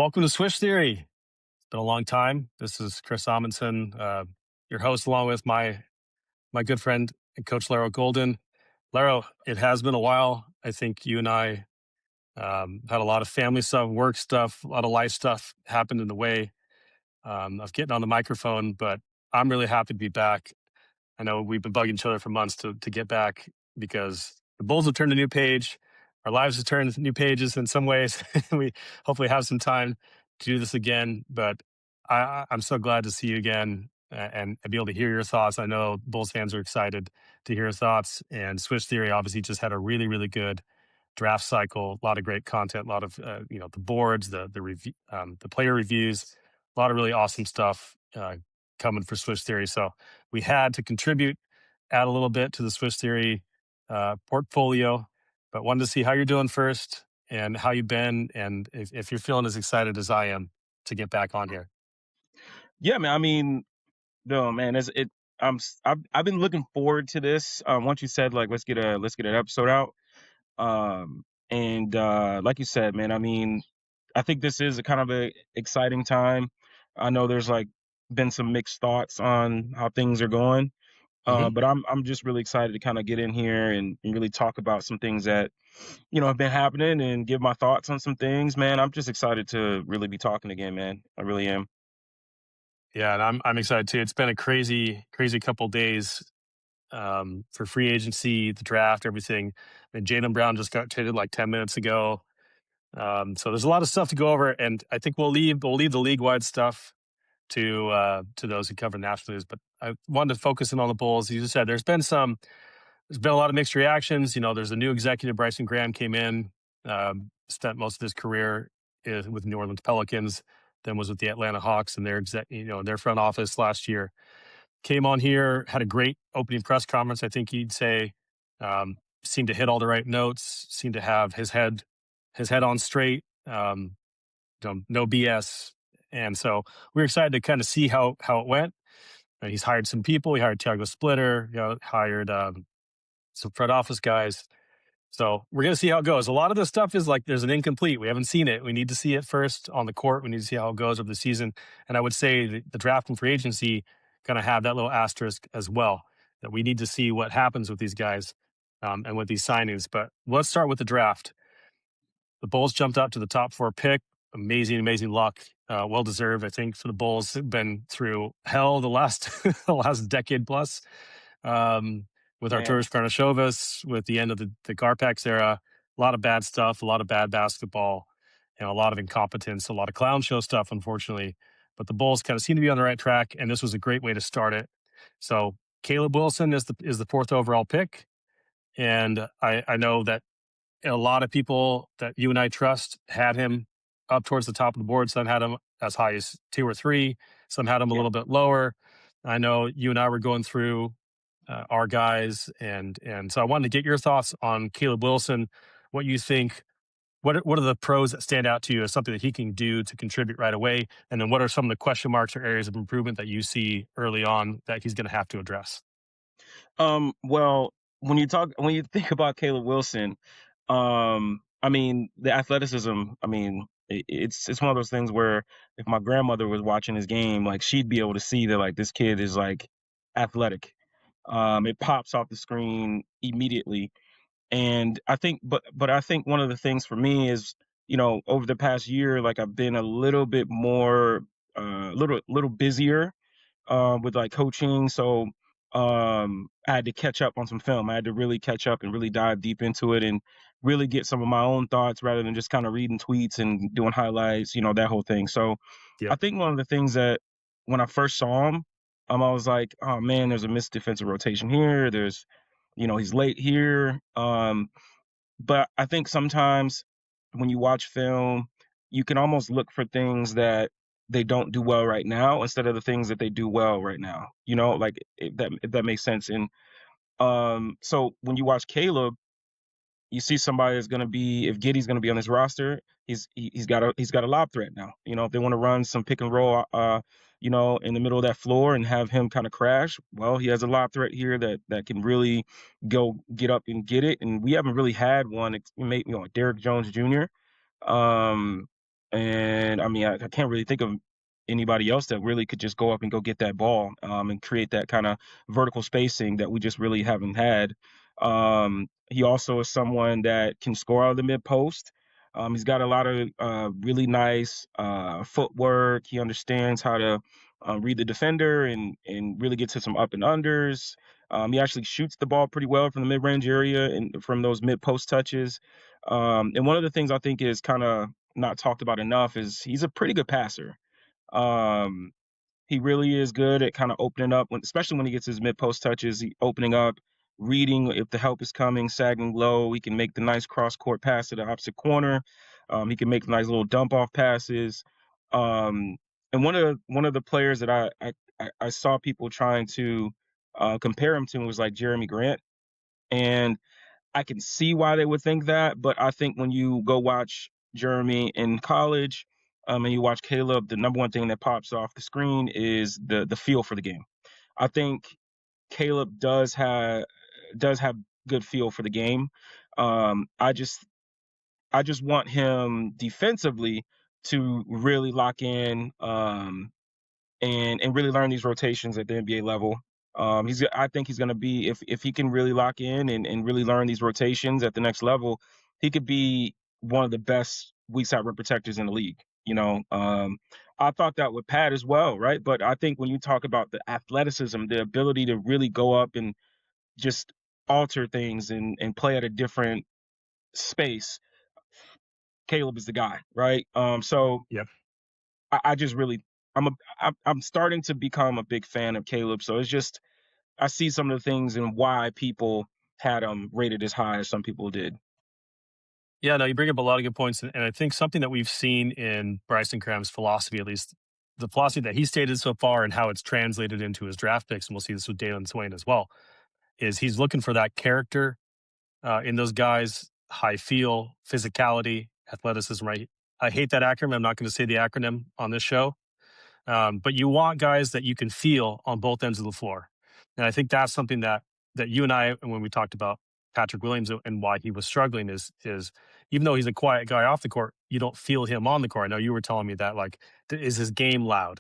Welcome to Swish Theory. It's been a long time. This is Chris Amundsen, your host, along with my good friend and Coach Larro Golden. Larro, it has been a while. I think you and I had a lot of family stuff, work stuff, a lot of life stuff happened in the way of getting on the microphone, but I'm really happy to be back. I know we've been bugging each other for months to get back because the Bulls have turned a new page. Our lives have turned new pages in some ways. We hopefully have some time to do this again. But I'm so glad to see you again and be able to hear your thoughts. I know Bulls fans are excited to hear your thoughts. And Swiss Theory obviously just had a really, really good draft cycle. A lot of great content. A lot of the boards, the review, the player reviews. A lot of really awesome stuff coming for Swiss Theory. So we had to contribute, add a little bit to the Swiss Theory portfolio, but wanted to see how you're doing first and how you've been, and if you're feeling as excited as I am to get back on here. Yeah, man. I mean, no, man. It's it. I've been looking forward to this. Once you said like let's get an episode out. And like you said, man. I mean, I think this is a kind of a exciting time. I know there's like been some mixed thoughts on how things are going. hmm But I'm just really excited to kind of get in here and really talk about some things that have been happening and give my thoughts on some things, man. I'm just excited to really be talking again, man. I really am. Yeah, and I'm excited too. It's been a crazy, crazy couple days for free agency, the draft, everything. And Jalen Brown just got traded like 10 minutes ago. So there's a lot of stuff to go over, and I think we'll leave the league wide stuff to those who cover national news. But I wanted to focus in on the Bulls. As you said, there's been a lot of mixed reactions. There's a new executive, Bryson Graham, came in, spent most of his career with New Orleans Pelicans, then was with the Atlanta Hawks and their front office last year. Came on here, had a great opening press conference. I think he'd say seemed to hit all the right notes, seemed to have his head on straight. No BS. And so we're excited to kind of see how it went. And he's hired some people. He hired Tiago Splitter. Hired some front office guys. So we're going to see how it goes. A lot of this stuff is like there's an incomplete. We haven't seen it. We need to see it first on the court. We need to see how it goes over the season. And I would say the draft and free agency going to have that little asterisk as well, that we need to see what happens with these guys and with these signings. But let's start with the draft. The Bulls jumped up to the top 4 pick. Amazing, amazing luck. Well deserved, I think, for the Bulls. They've been through hell the last the last decade plus. With Man. Arturas Karnisovas, with the end of the Garpax era, a lot of bad stuff, a lot of bad basketball, and a lot of incompetence, a lot of clown show stuff, unfortunately. But the Bulls kind of seem to be on the right track, and this was a great way to start it. So Caleb Wilson is the 4th overall pick, and I know that a lot of people that you and I trust had him up towards the top of the board. Some had him as high as 2 or 3. Some had him a Yeah. little bit lower. I know you and I were going through our guys, and so I wanted to get your thoughts on Caleb Wilson. What you think? What are the pros that stand out to you as something that he can do to contribute right away? And then what are some of the question marks or areas of improvement that you see early on that he's going to have to address? Well, when you think about Caleb Wilson, I mean, the athleticism, I mean, it's one of those things where if my grandmother was watching his game, like she'd be able to see that like this kid is like athletic. It pops off the screen immediately. And I think but I think one of the things for me is, over the past year, like I've been a little bit more little busier with like coaching. So I had to catch up on some film. I had to really catch up and really dive deep into it and really get some of my own thoughts rather than just kind of reading tweets and doing highlights, that whole thing. So I Yep. think one of the things that when I first saw him, I was like, oh man, there's a missed defensive rotation here. There's, he's late here. But I think sometimes when you watch film, you can almost look for things that they don't do well right now instead of the things that they do well right now. Like if that makes sense. And so when you watch Caleb, you see somebody that's going to be if Giddy's going to be on his roster, he's got a lob threat now. If they want to run some pick and roll, in the middle of that floor and have him kind of crash, well, he has a lob threat here that can really go get up and get it. And we haven't really had one. It's made Derek Jones Jr. And I mean, I can't really think of anybody else that really could just go up and go get that ball, and create that kind of vertical spacing that we just really haven't had. He also is someone that can score out of the mid post. He's got a lot of really nice footwork. He understands how to read the defender and really get to some up and unders. He actually shoots the ball pretty well from the mid range area and from those mid post touches. And one of the things I think is kind of not talked about enough is he's a pretty good passer. Um, he really is good at kind of opening up when, especially when he gets his mid post touches, he opening up, reading if the help is coming, sagging low. He can make the nice cross court pass to the opposite corner. He can make nice little dump off passes. Um, and one of the players that I saw people trying to compare him to was like Jeremy Grant, and I can see why they would think that, but I think when you go watch Jeremy in college, and you watch Caleb, the number one thing that pops off the screen is the feel for the game. I think Caleb does have good feel for the game. I just want him defensively to really lock in, and really learn these rotations at the NBA level. I think he's going to be, if he can really lock in and really learn these rotations at the next level, he could be one of the best weak side rim protectors in the league. I thought that with Pat as well, right? But I think when you talk about the athleticism, the ability to really go up and just alter things and play at a different space, Caleb is the guy, right? So Yep. I just really, I'm starting to become a big fan of Caleb. So it's just I see some of the things and why people had him rated as high as some people did. Yeah, no, you bring up a lot of good points, and I think something that we've seen in Bryson Graham's philosophy, at least the philosophy that he stated so far, and how it's translated into his draft picks, and we'll see this with Dalen Swain as well, is he's looking for that character in those guys, high feel, physicality, athleticism. Right? I hate that acronym. I'm not going to say the acronym on this show, but you want guys that you can feel on both ends of the floor. And I think that's something that you and I, when we talked about Patrick Williams and why he was struggling, is even though he's a quiet guy off the court, you don't feel him on the court. I know you were telling me that, like, is his game loud?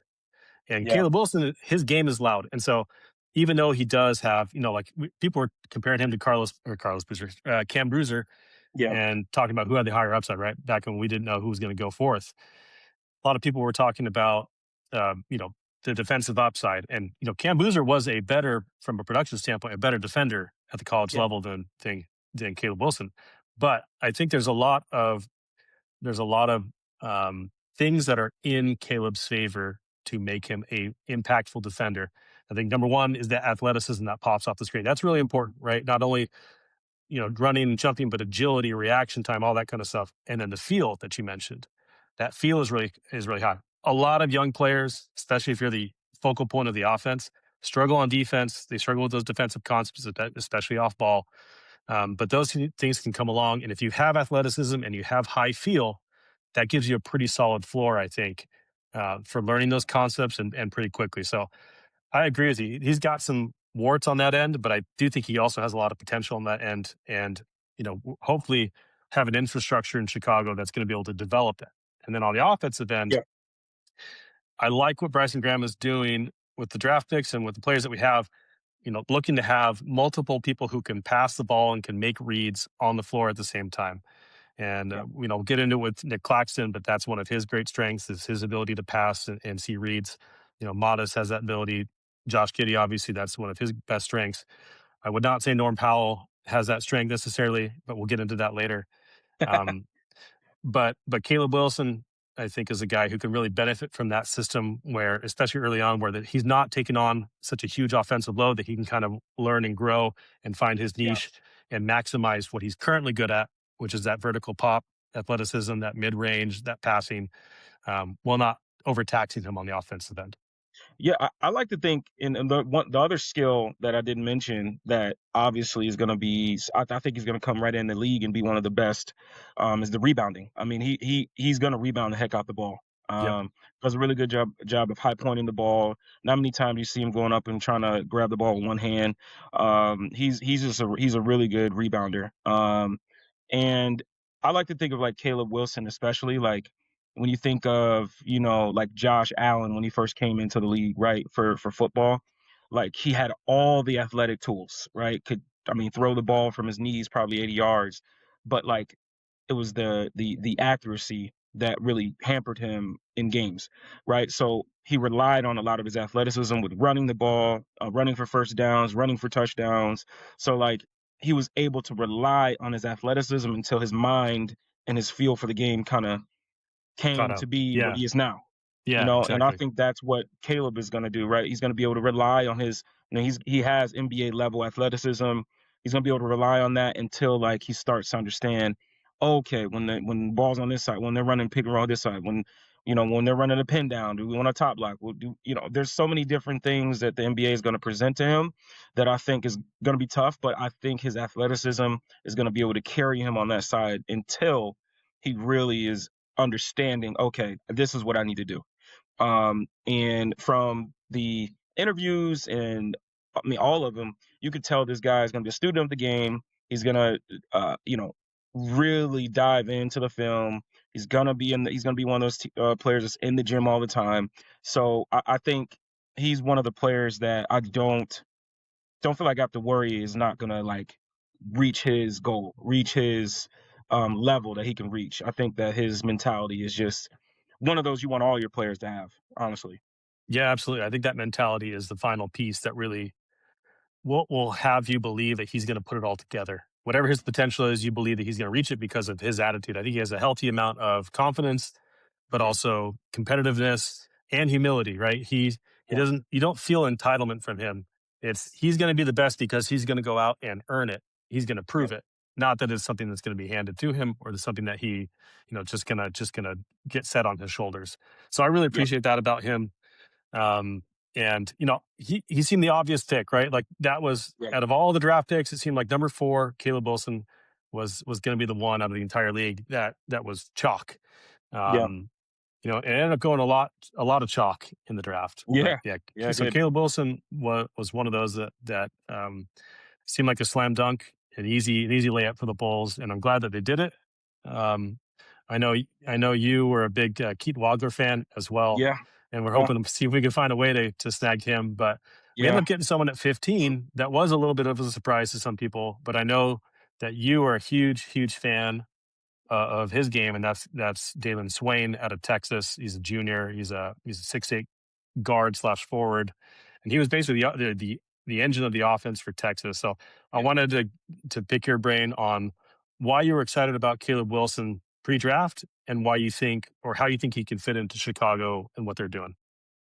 And Yeah, Caleb Wilson, his game is loud. And so even though he does have, like, people were comparing him to Carlos Boozer, Cam Bruiser, yeah, and talking about who had the higher upside, right? Back when we didn't know who was going to go forth, a lot of people were talking about, the defensive upside. And, Cam Boozer was a better, from a production standpoint, a better defender at the college yeah, level than Caleb Wilson. But I think there's a lot of things that are in Caleb's favor to make him a impactful defender. I think number one is that athleticism that pops off the screen. That's really important, right? Not only running and jumping, but agility, reaction time, all that kind of stuff. And then the feel that you mentioned, that feel is really high. A lot of young players, especially if you're the focal point of the offense, struggle on defense. They struggle with those defensive concepts, especially off ball. But those things can come along, and if you have athleticism and you have high feel, that gives you a pretty solid floor, I think, for learning those concepts and pretty quickly. So I agree with you. He's got some warts on that end, but I do think he also has a lot of potential on that end. And, hopefully have an infrastructure in Chicago that's going to be able to develop that. And then on the offensive end, yeah, I like what Bryson Graham is doing with the draft picks and with the players that we have, looking to have multiple people who can pass the ball and can make reads on the floor at the same time. And, yeah, we'll get into it with Nick Claxton, but that's one of his great strengths is his ability to pass and see reads. Modest has that ability. Josh Giddey, obviously, that's one of his best strengths. I would not say Norm Powell has that strength necessarily, but we'll get into that later. Um, but Caleb Wilson, I think, is a guy who can really benefit from that system where, especially early on, where he's not taking on such a huge offensive load that he can kind of learn and grow and find his yeah. niche and maximize what he's currently good at, which is that vertical pop, athleticism, that mid range, that passing, while not overtaxing him on the offensive end. Yeah, I like to think in the other skill that I didn't mention that obviously is going to be I think he's going to come right in the league and be one of the best, is the rebounding. I mean he's going to rebound the heck out the ball. Yep. Does a really good job of high pointing the ball. Not many times you see him going up and trying to grab the ball with one hand. He's a really good rebounder. And I like to think of like Caleb Wilson especially like when you think of, like Josh Allen when he first came into the league, right, for football, like he had all the athletic tools, right? Could, I mean, throw the ball from his knees probably 80 yards, but like it was the accuracy that really hampered him in games, right? So he relied on a lot of his athleticism with running the ball, running for first downs, running for touchdowns. So like he was able to rely on his athleticism until his mind and his feel for the game kind of Caught came to up. be what Yeah. he is now. Yeah, And I exactly. think that's what Caleb is going to do, right? He's going to be able to rely on his, he has NBA level athleticism. He's going to be able to rely on that until like he starts to understand, okay, when the ball's on this side, when they're running pick and roll this side, when they're running a pin down, do we want a top block? We'll do, there's so many different things that the NBA is going to present to him that I think is going to be tough, but I think his athleticism is going to be able to carry him on that side until he really is understanding, okay, this is what I need to do. And from the interviews and I mean all of them, you could tell this guy is going to be a student of the game. He's going to, really dive into the film. He's going to be one of those players that's in the gym all the time. So I think he's one of the players that I don't feel like I have to worry is not going to like reach his goal, reach his level that he can reach. I think that his mentality is just one of those you want all your players to have, honestly. Yeah, absolutely. I think that mentality is the final piece that really what will have you believe that he's going to put it all together. Whatever his potential is, you believe that he's going to reach it because of his attitude. I think he has a healthy amount of confidence, but Yeah, also competitiveness and humility, right? He yeah, doesn't you don't feel entitlement from him. It's he's going to be the best because he's going to go out and earn it. He's going to yeah, prove it. Not that it's something that's going to be handed to him or something that he, just gonna get set on his shoulders. So I really yeah, appreciate that about him. Um, and he seemed the obvious pick, right? Like that was yeah, out of all the draft picks, it seemed like number 4, Caleb Wilson, was going to be the one out of the entire league that was chalk. yeah, It ended up going a lot of chalk in the draft, but yeah, yeah. yeah. I So did. Caleb Wilson was one of those that seemed like a slam dunk, an easy layup for the Bulls, and I'm glad that they did it. Um, I know you were a big Keith Wagler fan as well, Yeah, and we're yeah, hoping to see if we can find a way to snag him. But we ended yeah. up getting someone at 15 that was a little bit of a surprise to some people. But I know that you are a huge, huge fan of his game, and that's Dalen Swain out of Texas. He's a junior. He's a 6'8" guard slash forward, and he was basically the engine of the offense for Texas. So I Yeah. wanted to pick your brain on why you were excited about Caleb Wilson pre-draft and why you think or how you think he can fit into Chicago and what they're doing.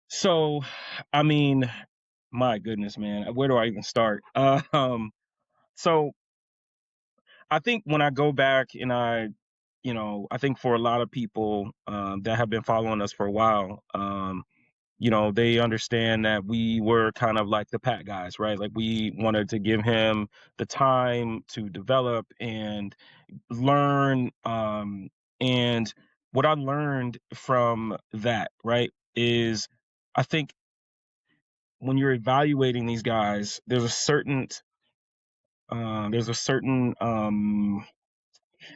So, I mean, my goodness, man, where do I even start? So I think when I go back and I think for a lot of people that have been following us for a while, they understand that we were kind of like the Pat guys, right? Like we wanted to give him the time to develop and learn. And what I learned from that, right, is I think when you're evaluating these guys, there's a certain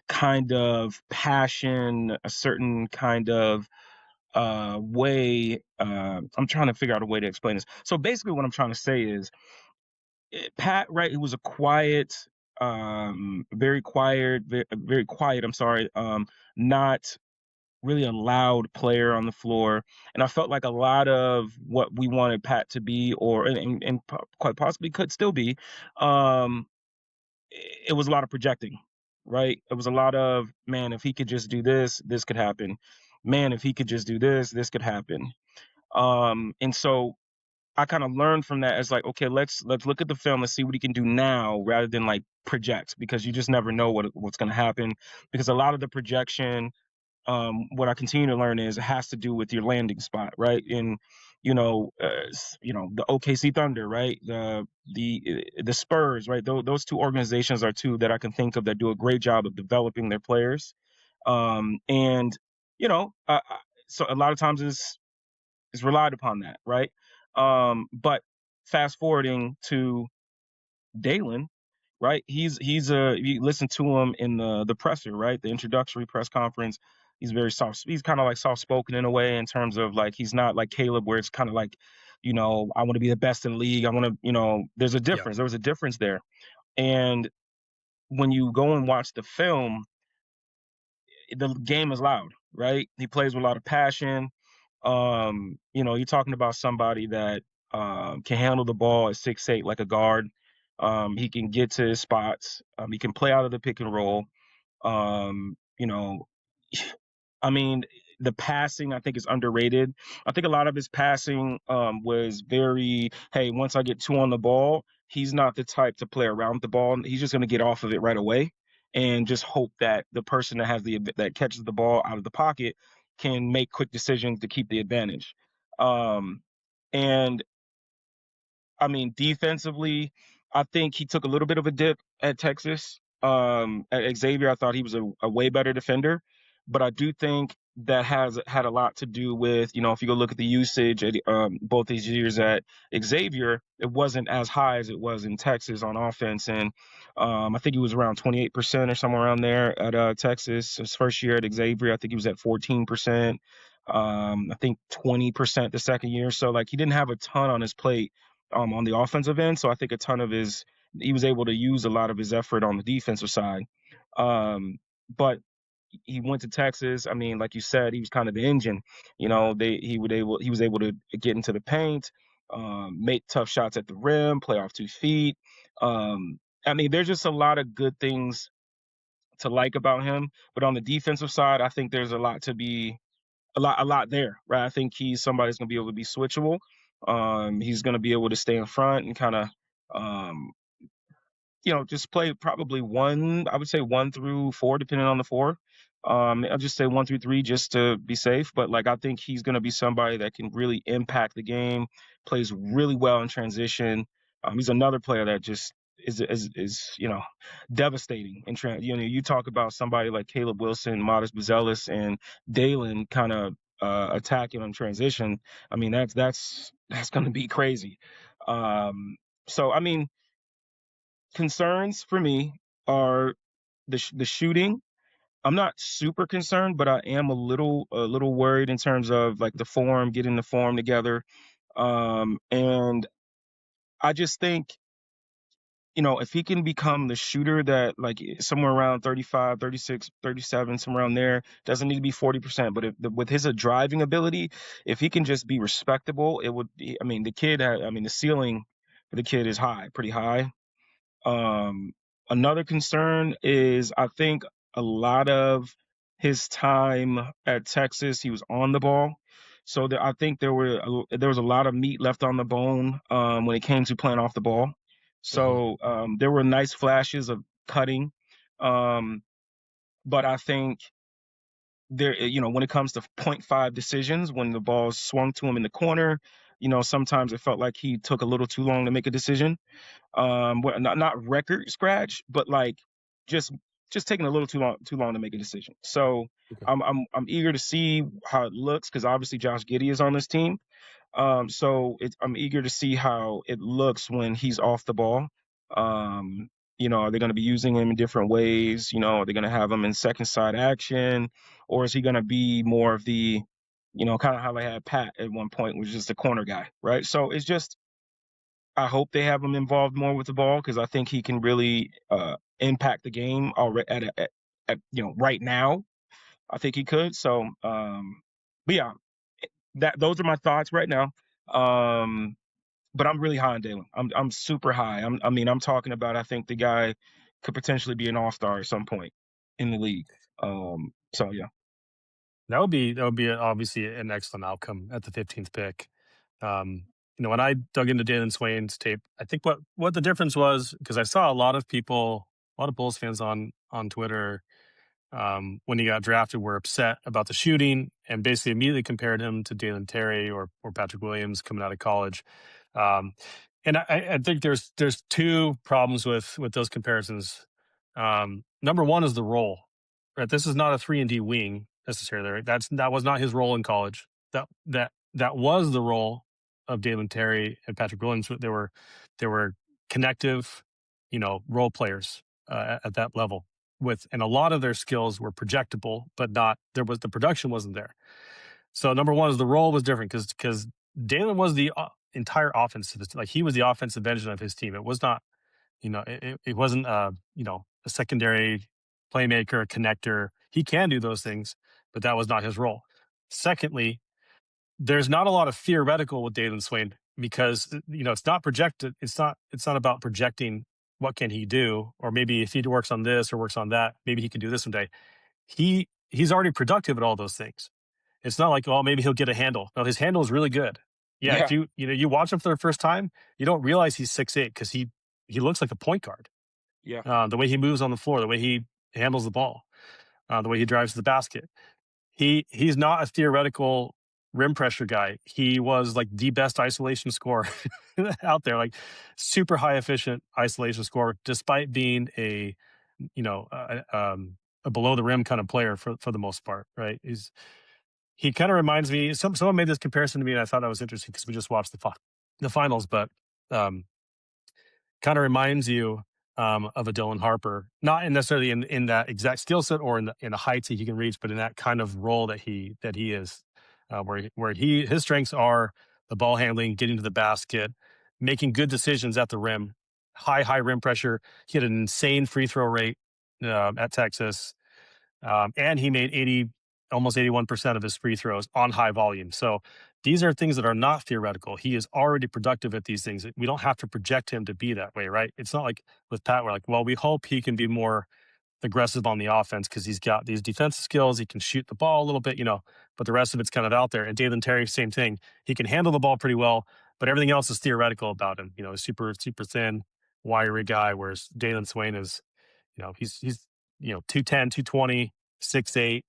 kind of passion, a certain kind of way. I'm trying to figure out a way to explain this. So basically, what I'm trying to say is, Pat, right? He was a quiet, very quiet, very quiet. I'm sorry, not really a loud player on the floor, and I felt like a lot of what we wanted Pat to be, or and quite possibly could still be, um, it was a lot of projecting, right? It was a lot of, man, if he could just do this, this could happen. Man, if he could just do this could happen. And so I kind of learned from that as like, okay, let's look at the film, let's see what he can do now rather than like project, because you just never know what's going to happen. Because a lot of the projection, what I continue to learn is it has to do with your landing spot, right? And the OKC Thunder, right? The Spurs, right? Those two organizations are two that I can think of that do a great job of developing their players. And you know, so a lot of times is relied upon that, right? But fast forwarding to Dalen, right? You listen to him in the presser, right? The introductory press conference. He's very soft. He's kind of like soft spoken in a way in terms of like he's not like Caleb where it's kind of like, I want to be the best in the league. I want to, there's a Yeah. difference. There was a difference there. And when you go and watch the film, the game is loud, right? He plays with a lot of passion. You're talking about somebody that can handle the ball at 6'8" like a guard. He can get to his spots. He can play out of the pick and roll. Um, you know, I mean, the passing I think is underrated. I think a lot of his passing was very, hey, once I get two on the ball, he's not the type to play around the ball. He's just going to get off of it right away and just hope that the person that catches the ball out of the pocket can make quick decisions to keep the advantage. Um, and I mean, defensively, I think he took a little bit of a dip at Texas. At Xavier, I thought he was a way better defender, but I do think that has had a lot to do with, if you go look at the usage at both these years at Xavier, it wasn't as high as it was in Texas on offense. And I think he was around 28% or somewhere around there at Texas. His first year at Xavier, I think he was at 14%. I think 20% the second year. So, like, he didn't have a ton on his plate on the offensive end. So I think he was able to use a lot of his effort on the defensive side. But he went to Texas. I mean, like you said, he was kind of the engine. He was able to get into the paint, make tough shots at the rim, play off 2 feet. I mean, there's just a lot of good things to like about him. But on the defensive side, I think there's a lot there, right? I think he's somebody that's gonna be able to be switchable. He's gonna be able to stay in front and kind of, um, just play probably one. I would say 1 through 4, depending on the four. I'll just say 1 through 3 just to be safe. But like, I think he's gonna be somebody that can really impact the game. Plays really well in transition. He's another player that just is devastating in you talk about somebody like Caleb Wilson, Modest Buzelis, and Dalen kind of attacking on transition. I mean, that's going to be crazy. So I mean, concerns for me are the shooting. I'm not super concerned, but I am a little worried in terms of like the form, getting the form together. And I just think, if he can become the shooter that like somewhere around 35, 36, 37, somewhere around there, doesn't need to be 40%, but with his driving ability, if he can just be respectable, it would be, I mean, the ceiling for the kid is high, pretty high. Um, Another concern is I think a lot of his time at Texas, he was on the ball. So I think there was a lot of meat left on the bone when it came to playing off the ball. Hmm. So there were nice flashes of cutting, um, but I think when it comes to point five decisions, when the ball swung to him in the corner, sometimes it felt like he took a little too long to make a decision. Well, not record scratch, but like just just taking a little too long to make a decision. So Okay. I'm eager to see how it looks because obviously Josh Giddey is on this team. I'm eager to see how it looks when he's off the ball. Are they going to be using him in different ways? Are they going to have him in second side action, or is he going to be more of the, kind of how they had Pat at one point, which is just a corner guy, right? So it's just I hope they have him involved more with the ball because I think he can really impact the game already right now. I think he could. So, but yeah, that those are my thoughts right now. Um, but I'm really high on Dalen. I'm super high. I'm talking about. I think the guy could potentially be an all-star at some point in the league. So yeah. That would be obviously an excellent outcome at the 15th pick. When I dug into Jalen Swain's tape, I think what the difference was because I saw a lot of Bulls fans on Twitter when he got drafted were upset about the shooting and basically immediately compared him to Dalen Terry or Patrick Williams coming out of college. Um, and I think there's two problems with those comparisons. Number one is the role. Right, this is not a 3-and-D wing necessarily. Right? That was not his role in college. That was the role of Dalen Terry and Patrick Williams. They were connective, role players at that level. and a lot of their skills were projectable, but not there was the production wasn't there. So number one is the role was different because Dalen was the entire offense of his, like he was the offensive engine of his team. It was not, it wasn't a secondary playmaker, a connector. He can do those things, but that was not his role. Secondly, there's not a lot of theoretical with Dalen Swain because it's not projected. It's not about projecting what can he do, or maybe if he works on this or works on that, maybe he can do this someday. He's already productive at all those things. It's not like, oh, maybe he'll get a handle. No, his handle is really good. Yeah, if Yeah, you watch him for the first time, you don't realize he's 6'8" because he looks like a point guard. yeah, The way he moves on the floor, the way he handles the ball, the way he drives to the basket. He's not a theoretical rim pressure guy. He was like the best isolation scorer out there, like super high efficient isolation scorer, despite being a below the rim kind of player for the most part, right? He kind of reminds me. Someone made this comparison to me, and I thought that was interesting because we just watched the finals, but um, kind of reminds you of a Dylan Harper, not necessarily in that exact skill set or in the heights that he can reach, but in that kind of role that he is, where his strengths are the ball handling, getting to the basket, making good decisions at the rim, high rim pressure. He had an insane free throw rate at Texas, and he made almost 81% of his free throws on high volume. So these are things that are not theoretical. He is already productive at these things. We don't have to project him to be that way, right? It's not like with Pat, we're like, well, we hope he can be more aggressive on the offense because he's got these defensive skills. He can shoot the ball a little bit, but the rest of it's kind of out there. And Dalen Terry, same thing. He can handle the ball pretty well, but everything else is theoretical about him. Super, super thin, wiry guy, whereas Dalen Swain is, he's 210, 220, 6'8".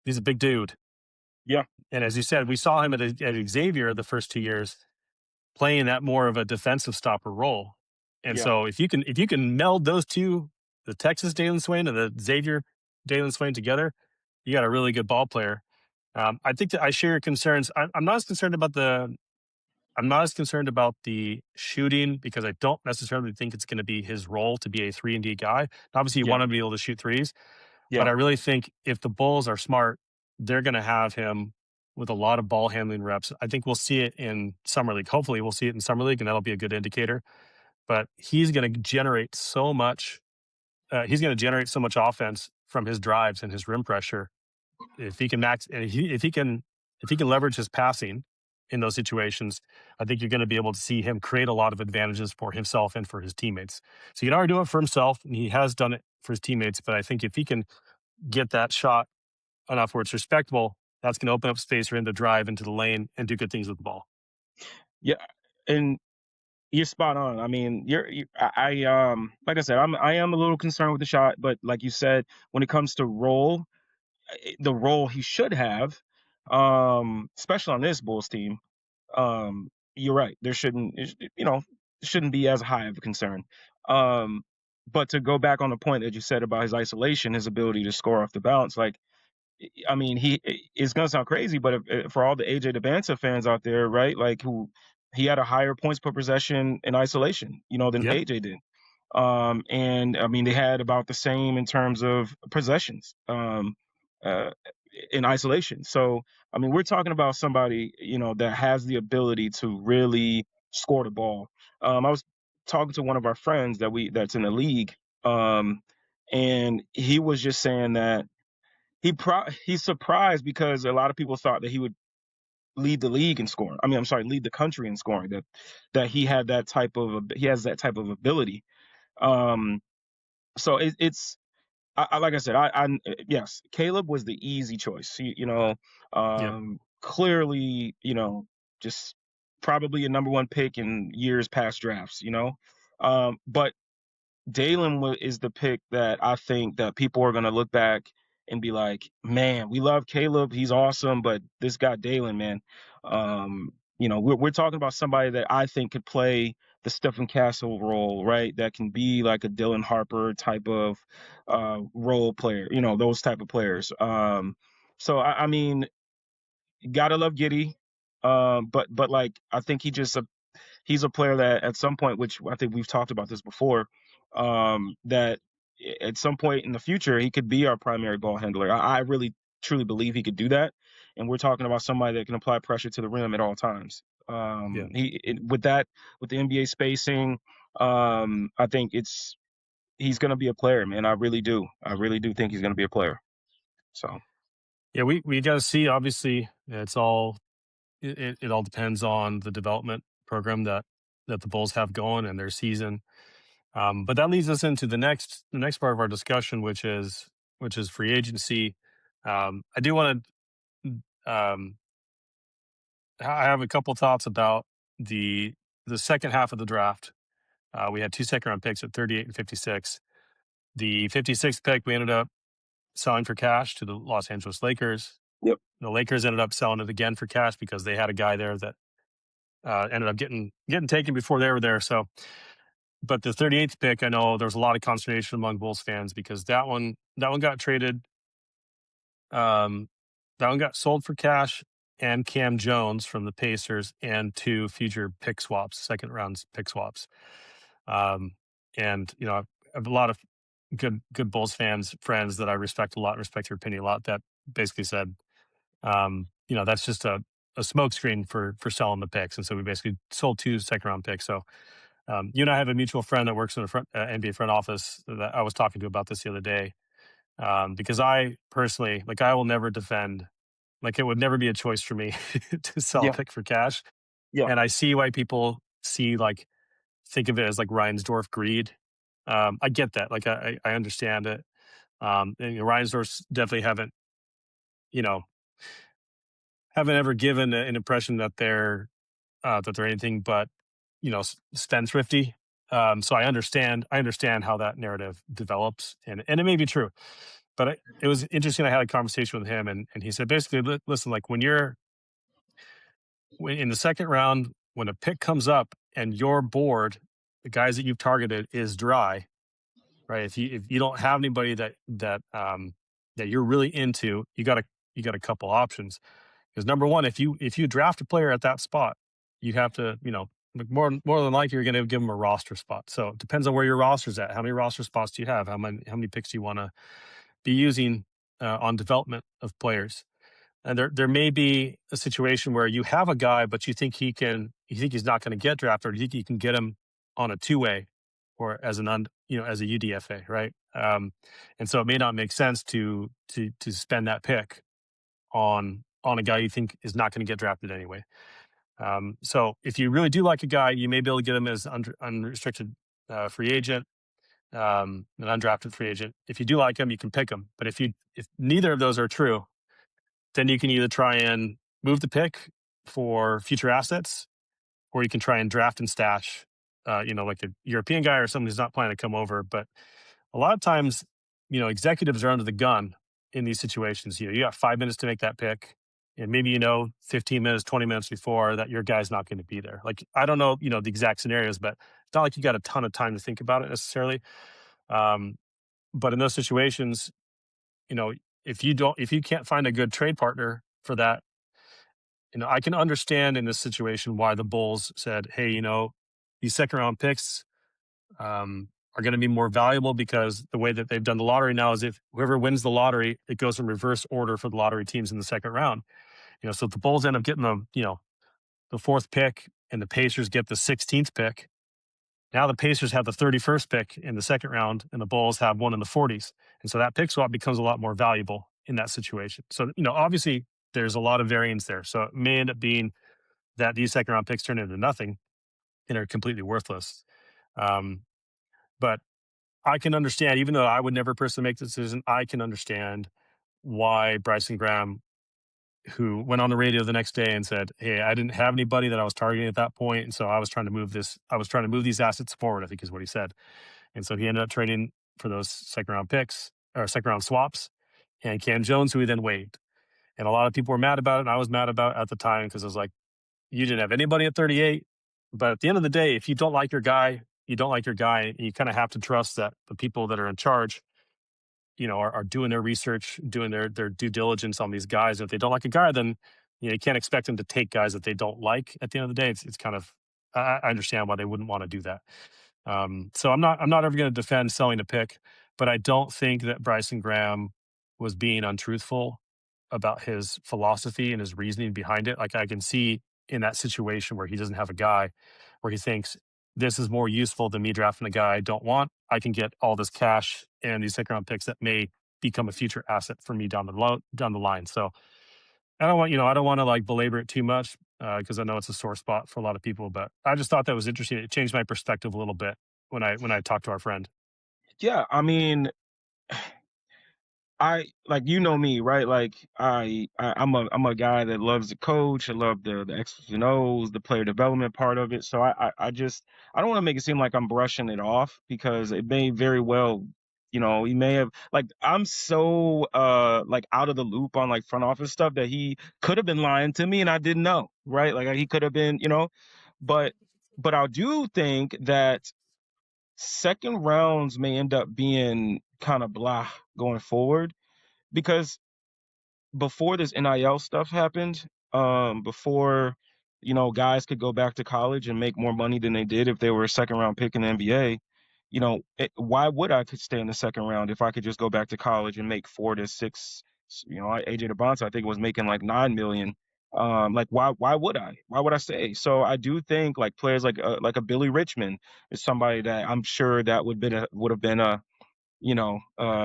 He's a big dude. yeah, And as you said, we saw him at Xavier the first 2 years playing that more of a defensive stopper role. And yeah. so if you can meld those two, the Texas Dalen Swain and the Xavier Dalen Swain together, you got a really good ball player. I think that I share your concerns. I'm not as concerned about the shooting because I don't necessarily think it's going to be his role to be a 3-and-D guy. Obviously, you Yeah, want him to be able to shoot threes, but yeah, I really think if the Bulls are smart, they're going to have him with a lot of ball handling reps. I think we'll see it in summer league. Hopefully, we'll see it in summer league, and that'll be a good indicator. But he's going to generate so much. He's going to generate so much offense from his drives and his rim pressure. If he can max, and if he can leverage his passing in those situations, I think you're going to be able to see him create a lot of advantages for himself and for his teammates. So he can already do it for himself, and he has done it for his teammates. But I think if he can get that shot enough where it's respectable, that's going to open up space for him to drive into the lane and do good things with the ball. yeah. And you're spot on. I mean, like I said, I am a little concerned with the shot, but like you said, when it comes to the role he should have, especially on this Bulls team, you're right. There shouldn't, it shouldn't be as high of a concern. Um, but to go back on the point that you said about his isolation, his ability to score off the bounce, like I mean, it's gonna sound crazy, but for all the AJ Debanta fans out there, right? Like who he had a higher points per possession in isolation, than Yep. AJ did. And I mean, they had about the same in terms of possessions uh, in isolation. So I mean, we're talking about somebody that has the ability to really score the ball. I was talking to one of our friends that's in the league, and he was just saying that he's surprised because a lot of people thought that he would lead the league in scoring. I mean, I'm sorry, lead the country in scoring. That he has that type of ability. Um, so it's like I said, yes, Caleb was the easy choice. Yep. Clearly, just probably a number one pick in years past drafts. But Dalen is the pick that I think that people are going to look back and be like, man, we love Caleb. He's awesome. But this guy, Dalen, man, we're talking about somebody that I think could play the Stephen Castle role, right? That can be like a Dylan Harper type of role player, those type of players. So, I mean, gotta love Giddy. But like, I think he's a player that at some point, which I think we've talked about this before, that at some point in the future, he could be our primary ball handler. I really truly believe he could do that. And we're talking about somebody that can apply pressure to the rim at all times. Yeah. With that, with the NBA spacing, I think he's going to be a player, man. I really do. I really do think he's going to be a player. So, Yeah, we got to see. Obviously, it all depends on the development program that the Bulls have going and their season. But that leads us into the next part of our discussion, which is free agency. I do want to. I have a couple thoughts about the second half of the draft. We had two second round picks at 38 and 56. The 56th pick we ended up selling for cash to the Los Angeles Lakers. yep, The Lakers ended up selling it again for cash because they had a guy there that ended up getting taken before they were there. So, but the 38th pick, I know there was a lot of consternation among Bulls fans because that one got traded. Um, that one got sold for cash and Cam Jones from the Pacers and two future pick swaps, second round pick swaps. Um, and I have a lot of good Bulls fans, friends that I respect a lot, respect your opinion a lot, that basically said, that's just a smokescreen for selling the picks. And so we basically sold two second round picks. So you and I have a mutual friend that works in the NBA front office that I was talking to about this the other day. Because I personally, like, I will never defend, like, it would never be a choice for me to sell a yeah, pick for cash. yeah, And I see why people think of it as like Reinsdorf greed. I get that. Like, I understand it. And, Reinsdorf's definitely you know, haven't ever given an impression that they're anything but, spendthrifty. So I understand how that narrative develops, and it may be true, but it was interesting. I had a conversation with him, and he said basically, listen, like, when in the second round, when a pick comes up and your board, the guys that you've targeted, is dry, right? If you don't have anybody that you're really into, you got a couple options. Because number one, if you draft a player at that spot, you have to, like, more than likely you're going to give them a roster spot. So it depends on where your roster's at. How many roster spots do you have? How many picks do you want to be using on development of players? And there may be a situation where you have a guy, but you think he's not going to get drafted, or you think you can get him on a two-way or as a UDFA, right? And so it may not make sense to spend that pick on a guy you think is not going to get drafted anyway. So if you really do like a guy, you may be able to get him as unrestricted free agent, an undrafted free agent. If you do like him, you can pick him. But if neither of those are true, then you can either try and move the pick for future assets, or you can try and draft and stash, like a European guy or someone who's not planning to come over. But a lot of times, executives are under the gun in these situations. You got 5 minutes to make that pick, and maybe 15 minutes, 20 minutes before that, your guy's not going to be there. Like, I don't know, the exact scenarios, but it's not like you got a ton of time to think about it necessarily. Um, but in those situations, you know, if you can't find a good trade partner for that, I can understand in this situation why the Bulls said, "Hey, these second round picks are going to be more valuable because the way that they've done the lottery now is if whoever wins the lottery, it goes in reverse order for the lottery teams in the second round. So if the Bulls end up getting the fourth pick and the Pacers get the 16th pick, now the Pacers have the 31st pick in the second round and the Bulls have one in the 40s. And so that pick swap becomes a lot more valuable in that situation. So, obviously there's a lot of variance there. So it may end up being that these second round picks turn into nothing and are completely worthless. Um, but I can understand, even though I would never personally make the decision, I can understand why Bryson Graham, who went on the radio the next day and said, "Hey, I didn't have anybody that I was targeting at that point, and so I was trying to move these assets forward," I think is what he said. And so he ended up trading for those second round picks or second round swaps and Cam Jones, who he then waived. And a lot of people were mad about it, and I was mad about it at the time because I was like, you didn't have anybody at 38. But at the end of the day, if you don't like your guy, you don't like your guy. And you kind of have to trust that the people that are in charge, are doing their research, doing their due diligence on these guys. And if they don't like a guy, then you can't expect them to take guys that they don't like. At the end of the day, it's kind of, I understand why they wouldn't want to do that. So I'm not ever going to defend selling a pick. but I don't think that Bryson Graham was being untruthful about his philosophy and his reasoning behind it. Like I can see in that situation where he doesn't have a guy, where he thinks this is more useful than me drafting a guy I don't want. I can get all this cash and these second round picks that may become a future asset for me down the line. So I don't want to like belabor it too much because I know it's a sore spot for a lot of people. But I just thought that was interesting. It changed my perspective a little bit when I talked to our friend. Yeah, I mean, I like you know me, right? Like I'm a guy that loves the coach. I love the X's and O's, the player development part of it. So I just I don't want to make it seem like I'm brushing it off because it may very well, he may have like I'm so like out of the loop on like front office stuff that he could have been lying to me and I didn't know, right? Like he could have been, but I do think that second rounds may end up being kind of blah going forward because before this NIL stuff happened, before guys could go back to college and make more money than they did if they were a second round pick in the NBA, why would I could stay in the second round if I could just go back to college and make 4 to 6? AJ DeBonta I think was making like 9 million. Like why would I? Why would I stay? So I do think like players like a Billy Richmond is somebody that I'm sure that would have been a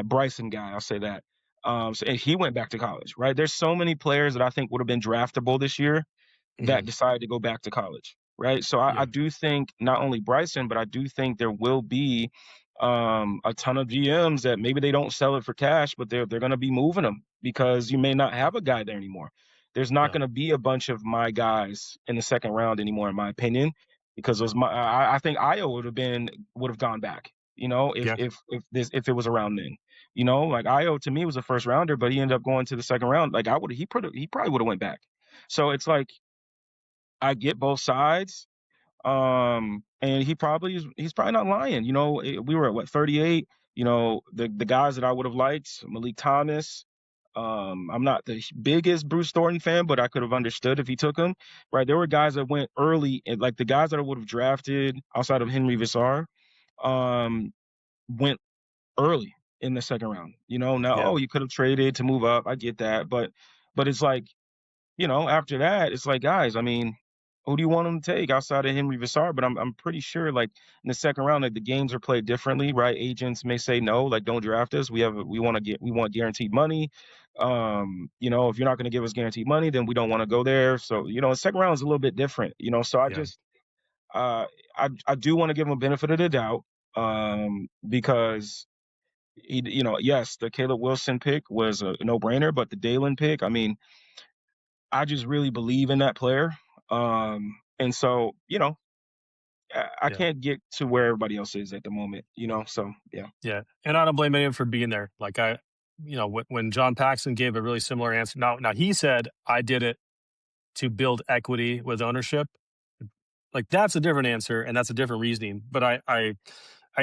Bryson guy, I'll say that. So and he went back to college, right? There's so many players that I think would have been draftable this year Hmm. that decided to go back to college, right? So I Yeah, do think not only Bryson, but I do think there will be a ton of GMs that maybe they don't sell it for cash, but they're going to be moving them because you may not have a guy there anymore. There's not yeah, going to be a bunch of my guys in the second round anymore, in my opinion, because it was I think Io would have gone back. yeah, If it was around then, like Io to me was a first rounder, but he ended up going to the second round. Like he probably would have went back. So it's like I get both sides. And he's probably not lying. We were at what 38. The guys that I would have liked, Malik Thomas. I'm not the biggest Bruce Thornton fan, but I could have understood if he took him. Right, there were guys that went early, and like the guys that I would have drafted outside of Henry Visar, um, went early in the second round. Now yeah, you could have traded to move up. I get that, but it's like after that, it's like, guys, I mean, who do you want them to take outside of Henry Visar? But I'm pretty sure, like in the second round, like the games are played differently, right? Agents may say no, like don't draft us. We want guaranteed money. If you're not going to give us guaranteed money, then we don't want to go there. So the second round is a little bit different. So yeah, uh, I do want to give him a benefit of the doubt, because yes, the Caleb Wilson pick was a no brainer, but the Dalen pick, I mean, I just really believe in that player. And so, I yeah, can't get to where everybody else is at the moment. So yeah. yeah. And I don't blame anyone for being there. Like when John Paxson gave a really similar answer. Now he said I did it to build equity with ownership. Like that's a different answer and that's a different reasoning. But I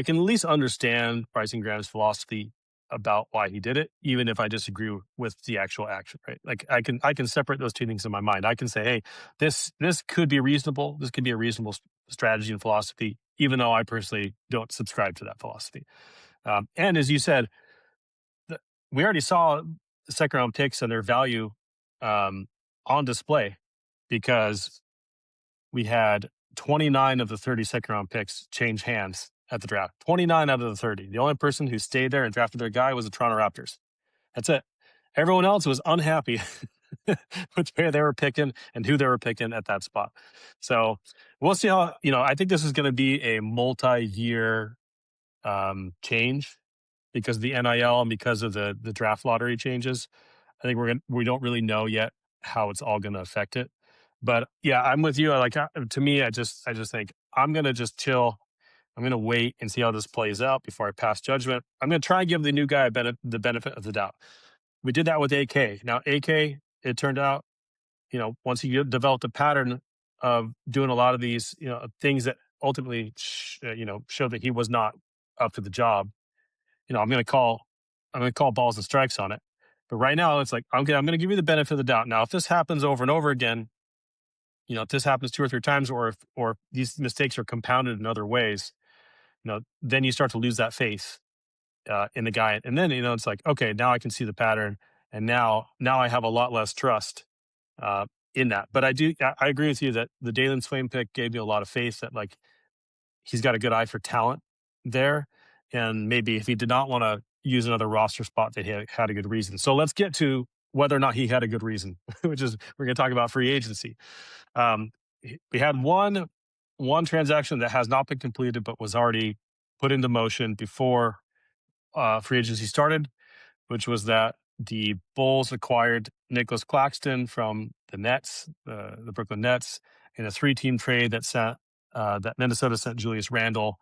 can at least understand Bryson Graham's philosophy about why he did it, even if I disagree with the actual action. Right? Like I can separate those two things in my mind. I can say, hey, this could be reasonable. This could be a reasonable strategy and philosophy, even though I personally don't subscribe to that philosophy. And as you said, the, we already saw the second round picks and their value um, on display because we had 29 of the 30 second round picks change hands at the draft. 29 out of the 30. The only person who stayed there and drafted their guy was the Toronto Raptors. That's it. Everyone else was unhappy with where they were picking and who they were picking at that spot. So we'll see how, I think this is going to be a multi year change because of the NIL and because of the draft lottery changes. I think we don't really know yet how it's all going to affect it. But yeah, I'm with you. To me, I just think I'm going to just chill. I'm going to wait and see how this plays out before I pass judgment. I'm going to try and give the new guy the benefit of the doubt. We did that with AK. Now AK, it turned out, once he developed a pattern of doing a lot of these, things that ultimately, showed that he was not up to the job. I'm going to call balls and strikes on it. But right now, it's like I'm going to give you the benefit of the doubt. Now, if this happens over and over again, if this happens two or three times, or if these mistakes are compounded in other ways, then you start to lose that faith in the guy. And then, it's like, okay, now I can see the pattern. And now I have a lot less trust uh, in that. But I agree with you that the Dalen Swain pick gave me a lot of faith that like he's got a good eye for talent there. And maybe if he did not want to use another roster spot, that he had a good reason. So let's get to whether or not he had a good reason, which is we're going to talk about free agency. Um, we had one transaction that has not been completed, but was already put into motion before free agency started, which was that the Bulls acquired Nicholas Claxton from the Nets, the Brooklyn Nets, in a three-team trade that Minnesota sent Julius Randle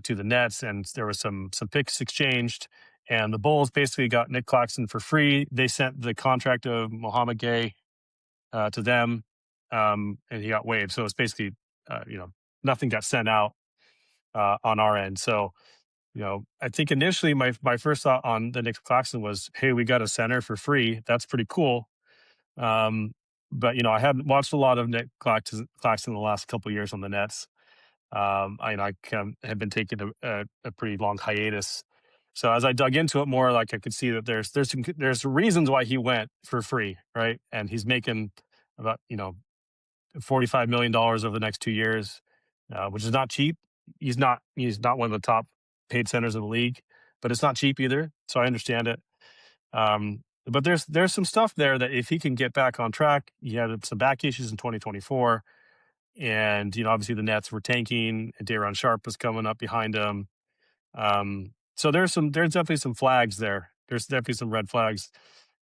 to the Nets, and there was some picks exchanged. And the Bulls basically got Nick Claxton for free. They sent the contract of Mohamed Gay to them, and he got waived. So it's basically, nothing got sent out on our end. So, I think initially my first thought on the Nick Claxton was, hey, we got a center for free. That's pretty cool. Um, but I hadn't watched a lot of Nick Claxton the last couple of years on the Nets. I kind of have been taking a pretty long hiatus. So as I dug into it more, like I could see that there's reasons why he went for free, right? And he's making about $45 million over the next 2 years, which is not cheap. He's not one of the top paid centers in the league, but it's not cheap either. So I understand it. But there's some stuff there that if he can get back on track, he had some back issues in 2024, and obviously the Nets were tanking, and Day'Ron Sharp was coming up behind him. So there's definitely some flags there. There's definitely some red flags,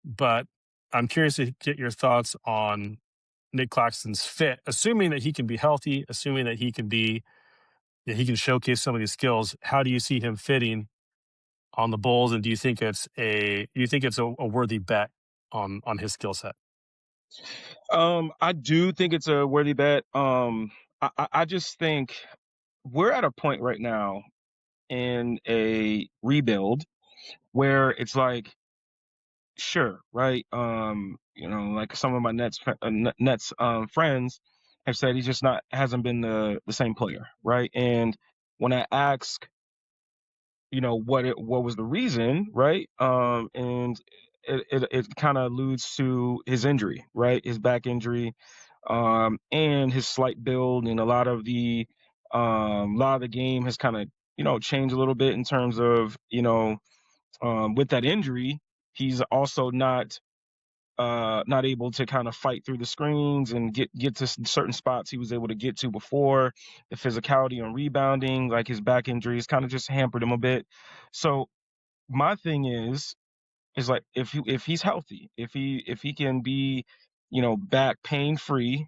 but I'm curious to get your thoughts on Nick Claxton's fit, assuming that he can be healthy, assuming that he can showcase some of these skills. How do you see him fitting on the Bulls, and do you think it's a worthy bet on his skill set? I do think it's a worthy bet. I just think we're at a point right now in a rebuild where it's like, sure, right? Like some of my Nets friends have said he's just not hasn't been the same player, right? And when I ask, what was the reason, right? And it kind of alludes to his injury, right? His back injury, and his slight build, and a lot of the game has kind of changed a little bit in terms of with that injury, he's also not able to kind of fight through the screens and get to certain spots he was able to get to before. The physicality and rebounding, like his back injuries, kind of just hampered him a bit. So my thing is like if he's healthy, if he can be back pain free,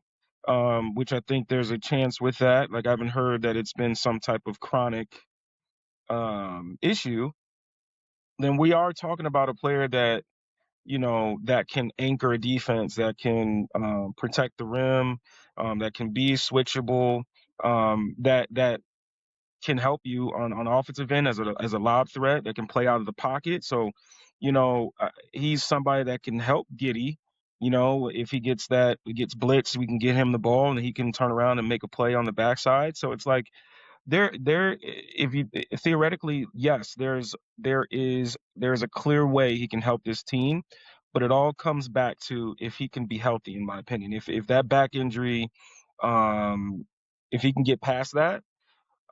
which I think there's a chance with that. Like I haven't heard that it's been some type of chronic issue. Then we are talking about a player that can anchor a defense, that can protect the rim, that can be switchable, that can help you on offensive end as a lob threat, that can play out of the pocket. So, he's somebody that can help Giddy. If he gets blitzed, we can get him the ball and he can turn around and make a play on the backside. So it's like if you theoretically, yes, there's a clear way he can help this team, but it all comes back to if he can be healthy, in my opinion. If that back injury, um if he can get past that,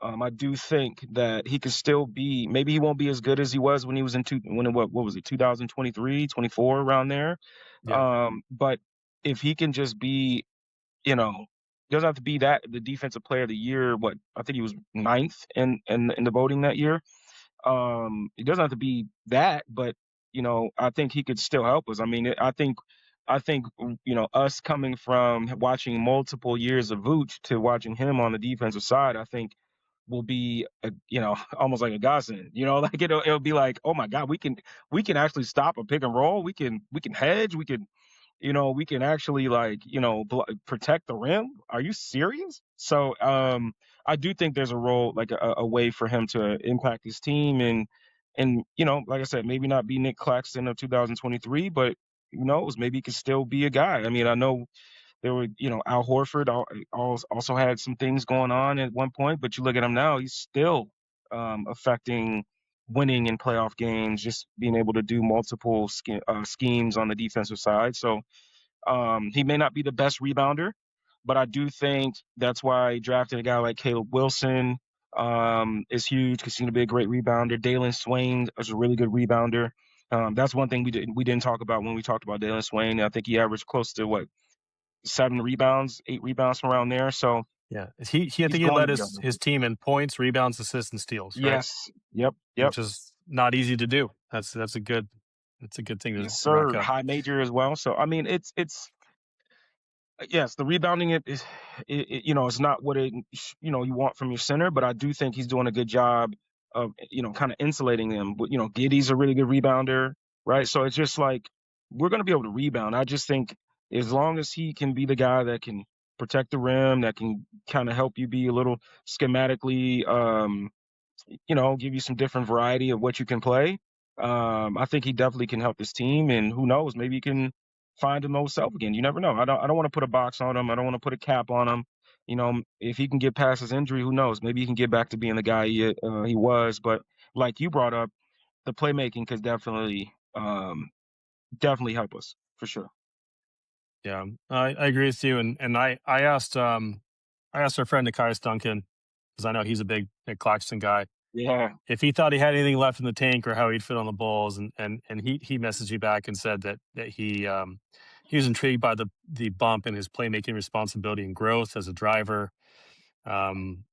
I do think that he could still be. Maybe he won't be as good as he was when he was what was it, 2023, 24, around there. Yeah. But if he can just be, you know, doesn't have to be that the defensive player of the year. What, I think he was ninth in the voting that year. It doesn't have to be that, but I think he could still help us. I mean, I think us coming from watching multiple years of Vooch to watching him on the defensive side, I think will be almost like a godsend. Like it'll be like, oh my God, we can actually stop a pick and roll. We can hedge. We can actually, like, protect the rim. Are you serious? So I do think there's a role, like a way for him to impact his team, and like I said, maybe not be Nick Claxton of 2023, but who knows? Maybe he could still be a guy. I mean, I know there were, Al Horford also had some things going on at one point, but you look at him now, he's still affecting winning in playoff games, just being able to do multiple schemes on the defensive side. So he may not be the best rebounder, but I do think that's why drafting a guy like Caleb Wilson is huge because he's going to be a great rebounder. Dalen Swain is a really good rebounder. That's one thing we didn't talk about when we talked about Dalen Swain. I think he averaged close to what 7 rebounds, 8 rebounds from around there. So Yeah, he I he's think he going to led be his team in points, rebounds, assists, and steals, right? yes, yep, yep. Which is not easy to do. That's a good thing Yes, to rack sir. up. High major as well. So I mean, it's yes, the rebounding it's not what you want from your center, but I do think he's doing a good job of kind of insulating them. But Giddy's a really good rebounder, right? So it's just like we're going to be able to rebound. I just think as long as he can be the guy that can protect the rim, that can kind of help you be a little schematically give you some different variety of what you can play. I think he definitely can help this team, and who knows, maybe he can find his old self again. You never know. I don't want to put a box on him. I don't want to put a cap on him. If he can get past his injury, who knows? Maybe he can get back to being the guy he was. But like you brought up, the playmaking could definitely help us for sure. Yeah, I agree with you. And I asked our friend Nikias Duncan because I know he's a big Claxton guy Yeah. if he thought he had anything left in the tank or how he'd fit on the Bulls, and he messaged me back and said that he was intrigued by the bump in his playmaking responsibility and growth as a driver. Um,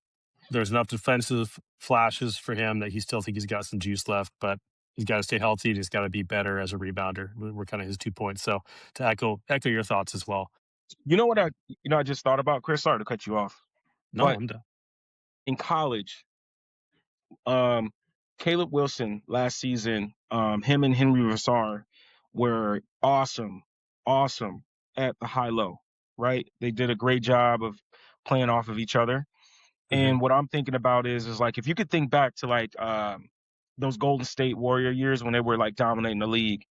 there's enough defensive flashes for him that he still think he's got some juice left, but he's got to stay healthy and he's got to be better as a rebounder. We're kind of his 2 points. So to echo your thoughts as well. You know what I just thought about, Chris? Sorry to cut you off, No, but I'm done. in college, Um, Caleb Wilson last season, him and Henry Vassar were awesome at the high low, right? They did a great job of playing off of each other. Hmm. And what I'm thinking about is like if you could think back to like those Golden State Warrior years when they were like dominating the league,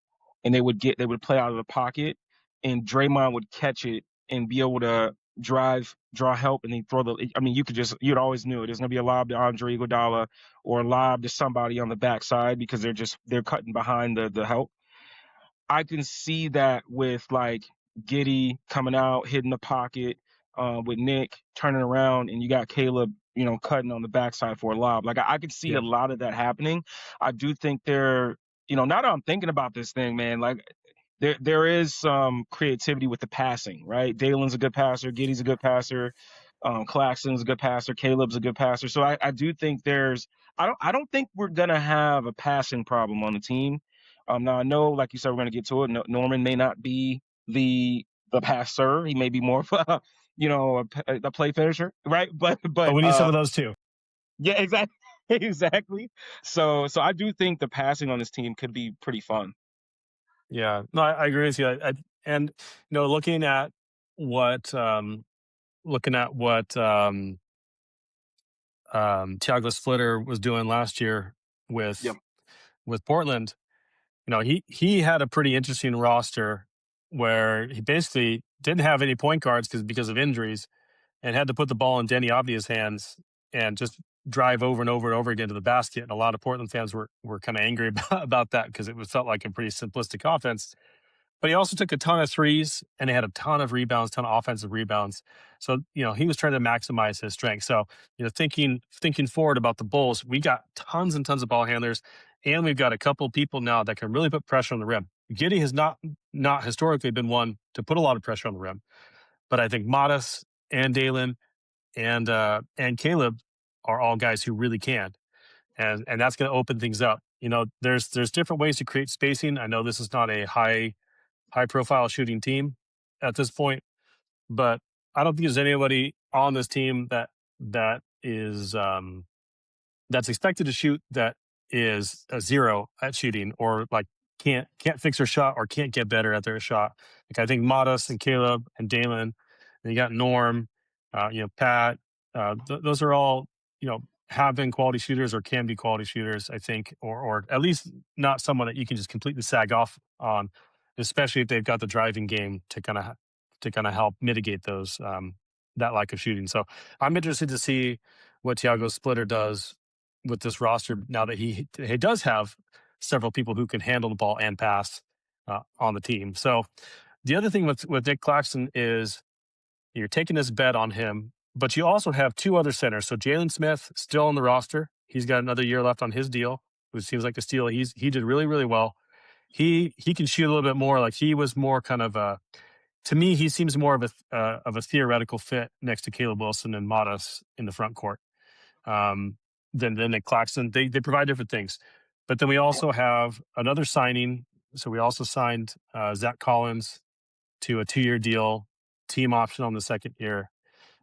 and they would play out of the pocket, and Draymond would catch it and be able to draw help, and he throw the. I mean, you'd always knew it. There's gonna be a lob to Andre Iguodala or a lob to somebody on the backside because they're cutting behind the help. I can see that with like Giddy coming out, hitting the pocket, with Nick turning around, and you got Caleb, cutting on the backside for a lob. Like I could see a Yeah. lot of that happening. I do think now that I'm thinking about this thing, man, like there is some creativity with the passing, right? Dalen's a good passer, Giddy's a good passer, Claxton's a good passer, Caleb's a good passer. So I do think I don't think we're gonna have a passing problem on the team. Now I know, like you said, we're going to get to it. Norman may not be the passer; he may be more of a play finisher, right? But But but we need some of those too. yeah, exactly, exactly. So I do think the passing on this team could be pretty fun. Yeah, no, I agree with you. And looking at what Thiago Splitter was doing last year Yep. with Portland, he had a pretty interesting roster where he basically didn't have any point guards because of injuries and had to put the ball in Denny Avdia's hands and just drive over and over and over again to the basket. And a lot of Portland fans were kind of angry about that because felt like a pretty simplistic offense. But he also took a ton of threes and he had a ton of rebounds, ton of offensive rebounds. So, he was trying to maximize his strength. So, thinking forward about the Bulls, we got tons and tons of ball handlers, and we've got a couple of people now that can really put pressure on the rim. Giddy has not historically been one to put a lot of pressure on the rim. But I think Modest and Dalen and Caleb are all guys who really can. And that's going to open things up. There's different ways to create spacing. I know this is not a high profile shooting team at this point, but I don't think there's anybody on this team that is that's expected to shoot that is a zero at shooting or like can't fix their shot or can't get better at their shot. Like I think Modest and Caleb and Damon, and you got Norm, Pat. Those are all have been quality shooters or can be quality shooters. I think, or at least not someone that you can just completely sag off on, especially if they've got the driving game to kind of help mitigate those that lack of shooting. So I'm interested to see what Thiago Splitter does with this roster now that he does have several people who can handle the ball and pass on the team. So the other thing with Nick Claxton is you're taking this bet on him, but you also have two other centers. So Jalen Smith still on the roster. He's got another year left on his deal, which seems like a steal. He did really, really well. He can shoot a little bit more. Like he was more kind of a, to me, he seems more of a theoretical fit next to Caleb Wilson and Modest in the front court um, than Nick Claxton. They provide different things, but then we also have another signing. So we also signed Zach Collins to a 2-year deal, team option on the second year.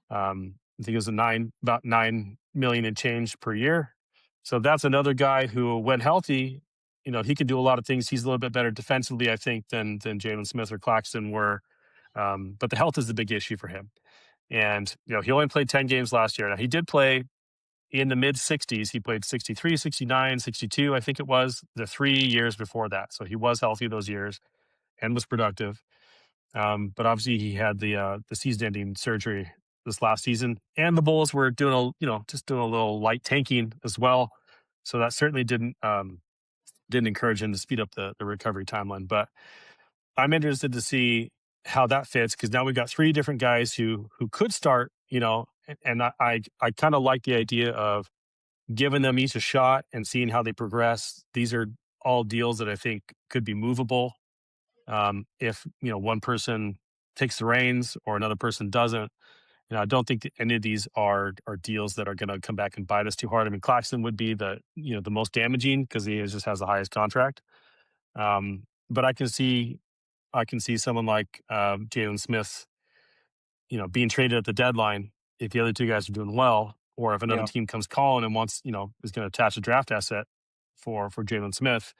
I think it was about 9 million and change per year. So that's another guy who, when healthy, he can do a lot of things. He's a little bit better defensively, I think, than Jalen Smith or Claxton were. But the health is the big issue for him. And he only played 10 games last year. Now he did play in the mid 60s. He played 63, 69, 62, I think it was, the 3 years before that. So he was healthy those years and was productive. But obviously he had the season-ending surgery this last season, and the Bulls were doing just doing a little light tanking as well. So that certainly didn't encourage him to speed up the recovery timeline. But I'm interested to see how that fits, because now we've got three different guys who could start, and I kind of like the idea of giving them each a shot and seeing how they progress. These are all deals that I think could be movable. If one person takes the reins or another person doesn't, I don't think that any of these are deals that are going to come back and bite us too hard. I mean, Claxton would be the most damaging because just has the highest contract. But I can see someone like Jalen Smith, being traded at the deadline if the other two guys are doing well, or if another Yeah. team comes calling and wants, is going to attach a draft asset for Jalen Smith.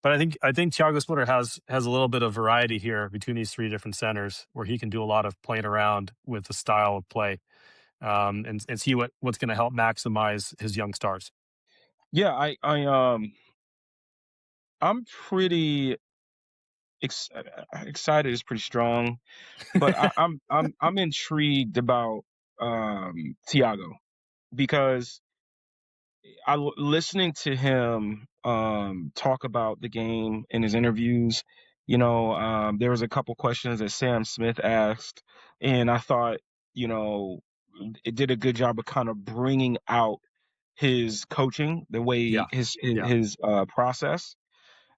But I think Thiago Splitter has a little bit of variety here between these three different centers, where he can do a lot of playing around with the style of play, and see what's going to help maximize his young stars. Yeah, I'm pretty excited is pretty strong, but I'm intrigued about Tiago, because listening to him talk about the game in his interviews, there was a couple questions that Sam Smith asked, and I thought, you know, it did a good job of kind of bringing out his coaching, the way Yeah, yeah, his process.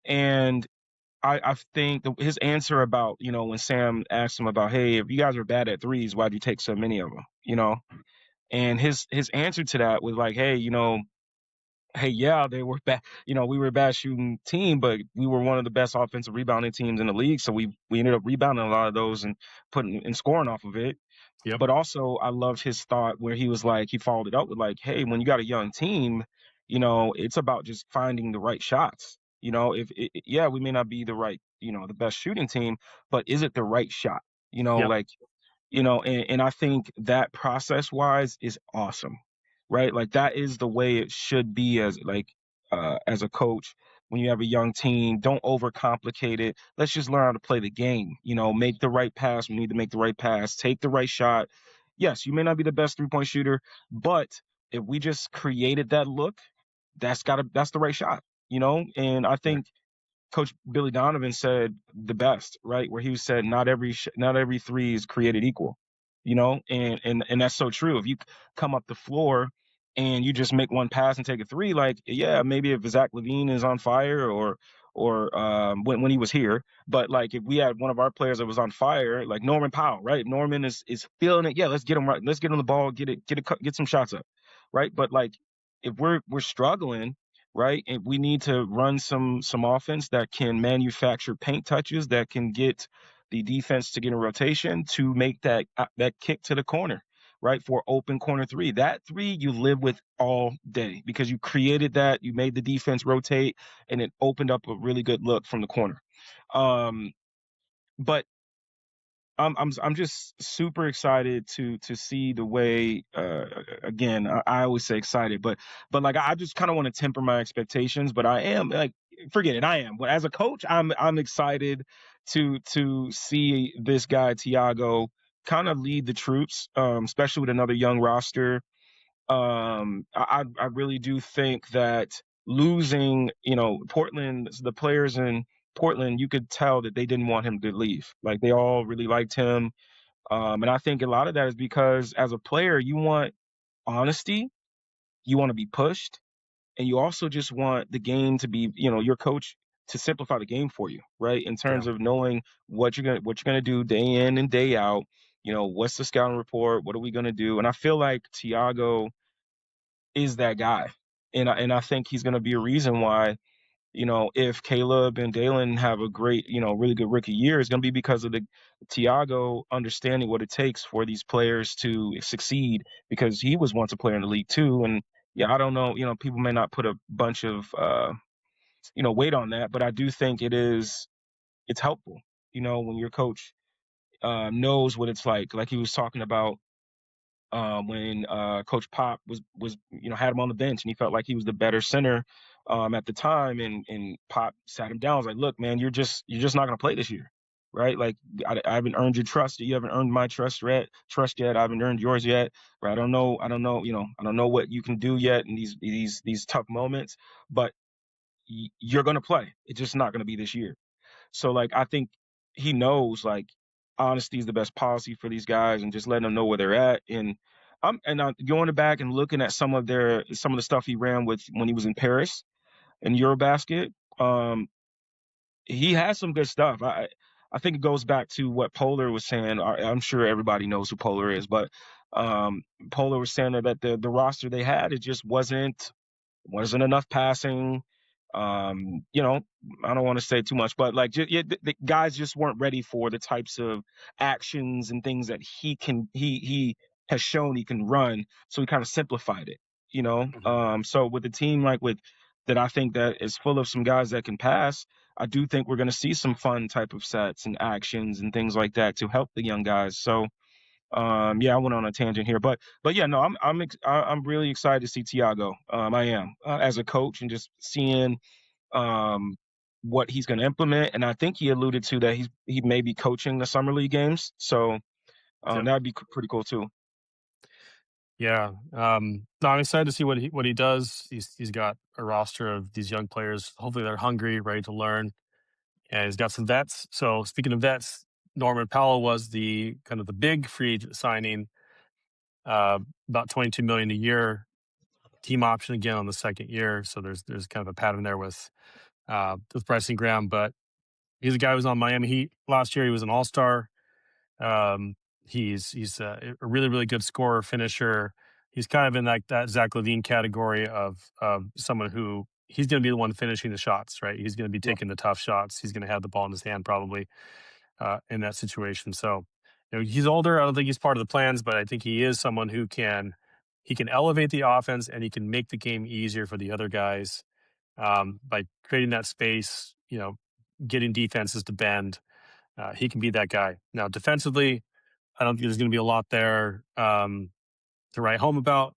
And I think his answer about, when Sam asked him about, hey, if you guys are bad at threes, why'd you take so many of them? And his answer to that was like, hey, hey, yeah, they were bad. We were a bad shooting team, but we were one of the best offensive rebounding teams in the league. So we ended up rebounding a lot of those and putting and scoring off of it. yep, But also, I loved his thought where he was like, he followed it up with like, hey, when you got a young team, it's about just finding the right shots. If yeah, we may not be the right, the best shooting team, but is it the right shot? yep, Like, and I think that process wise is awesome, right? Like that is the way it should be as a coach. When you have a young team, don't overcomplicate it. Let's just learn how to play the game. Make the right pass. We need to make the right pass. Take the right shot. Yes, you may not be the best 3-point shooter, but if we just created that look, that's the right shot. And I yeah, think Coach Billy Donovan said the best, right? Where he said, not every three is created equal, and that's so true. If you come up the floor and you just make one pass and take a three, like, yeah, maybe if Zach LaVine is on fire, or when he was here, but like if we had one of our players that was on fire, like Norman Powell, right? Norman is feeling it. Yeah, let's get him right. Let's get him the ball. Get some shots up, right? But like if we're struggling, right? And we need to run some offense that can manufacture paint touches, that can get the defense to get in rotation to make that kick to the corner, right? For open corner three. That three you live with all day because you created that, you made the defense rotate, and it opened up a really good look from the corner. Um, but I'm just super excited to see the way. Again, I always say excited, but like I just kind of want to temper my expectations. But I am like, forget it, I am. But as a coach, I'm excited to see this guy Tiago kind of lead the troops, especially with another young roster. I really do think that losing, Portland, the players in Portland, you could tell that they didn't want him to leave. Like they all really liked him. And I think a lot of that is because as a player, you want honesty, you want to be pushed, and you also just want the game to be, your coach to simplify the game for you, right? In Yeah. terms of knowing what you're gonna do day in and day out. What's the scouting report? What are we gonna do? And I feel like Tiago is that guy. And I think he's gonna be a reason why, if Caleb and Dalen have a great, really good rookie year, it's gonna be because of the Tiago understanding what it takes for these players to succeed because he was once a player in the league too. And yeah, I don't know, people may not put a bunch of weight on that, but I do think it's helpful, when your coach knows what it's like he was talking about when Coach Pop was had him on the bench and he felt like he was the better center at the time, and Pop sat him down. I was like, look, man, you're just not gonna play this year, right? Like I haven't earned your trust. You haven't earned my trust yet. I haven't earned yours yet. Right? I don't know. I don't know what you can do yet in these tough moments, but you're gonna play. It's just not gonna be this year. So like I think he knows like honesty is the best policy for these guys and just letting them know where they're at. And going back and looking at some of the stuff he ran with when he was in Paris in Eurobasket. He has some good stuff. I think it goes back to what Polar was saying. I'm sure everybody knows who Polar is, but Polar was saying that the roster they had, it just wasn't enough passing. You know, I don't want to say too much, but like, yeah, the guys just weren't ready for the types of actions and things that he has shown he can run. So he kind of simplified it. Mhm. So with a team like with that, I think that is full of some guys that can pass. I do think we're going to see some fun type of sets and actions and things like that to help the young guys. So yeah, I went on a tangent here, but yeah, no, I'm really excited to see Tiago. I am as a coach and just seeing um what he's going to implement. And I think he alluded to that he may be coaching the summer league games, so Yep. that'd be pretty cool too. Yeah. No, I'm excited to see what he does. He's got a roster of these young players. Hopefully, they're hungry, ready to learn, and he's got some vets. So, speaking of vets, Norman Powell was the kind of the big free agent signing, uh, about 22 million a year, team option again on the second year. So there's kind of a pattern there with Bryson Graham, but he's a guy who was on Miami Heat last year. He was an All Star. Um, he's a really really good scorer, finisher. He's kind of in like that Zach Levine category of someone who he's going to be the one finishing the shots, right? He's going to be Yeah. taking the tough shots. He's going to have the ball in his hand probably in that situation. So, he's older. I don't think he's part of the plans, but I think he is someone who he can elevate the offense and he can make the game easier for the other guys by creating that space. Getting defenses to bend. He can be that guy. Now, defensively, I don't think there's going to be a lot there to write home about.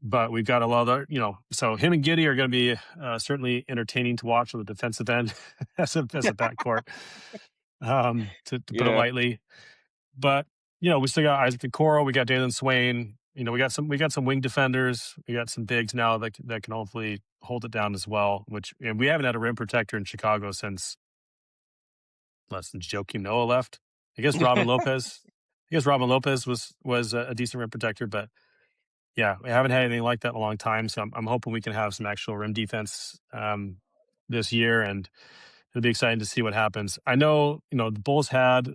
But we've got a lot of, so him and Giddy are going to be certainly entertaining to watch on the defensive end as a backcourt, to put it Yeah. lightly. But we still got Isaac Okoro, we got Dalen Swain. We got some wing defenders. We got some bigs now that can hopefully hold it down as well. And we haven't had a rim protector in Chicago since less than Joakim Noah left. I guess Robin Lopez. I guess Robin Lopez was a decent rim protector, but yeah, we haven't had anything like that in a long time. So I'm hoping we can have some actual rim defense this year, and it'll be exciting to see what happens. I know the Bulls had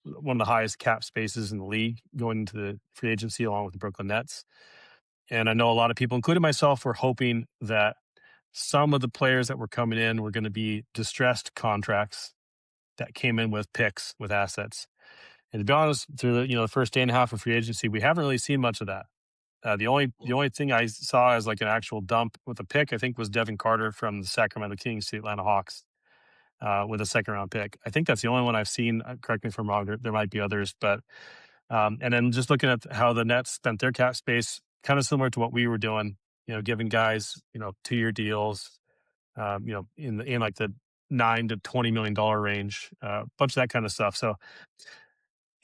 one of the highest cap spaces in the league going into the free agency, along with the Brooklyn Nets, and I know a lot of people, including myself, were hoping that some of the players that were coming in were going to be distressed contracts that came in with picks, with assets. And to be honest, through the first day and a half of free agency, we haven't really seen much of that. The only thing I saw as like an actual dump with a pick, I think, was Devin Carter from the Sacramento Kings to the Atlanta Hawks with a second round pick. I think that's the only one I've seen. Correct me if I'm wrong. There might be others, but and then just looking at how the Nets spent their cap space, kind of similar to what we were doing. Giving guys 2-year deals, in like the $9 to $20 million range, a bunch of that kind of stuff. So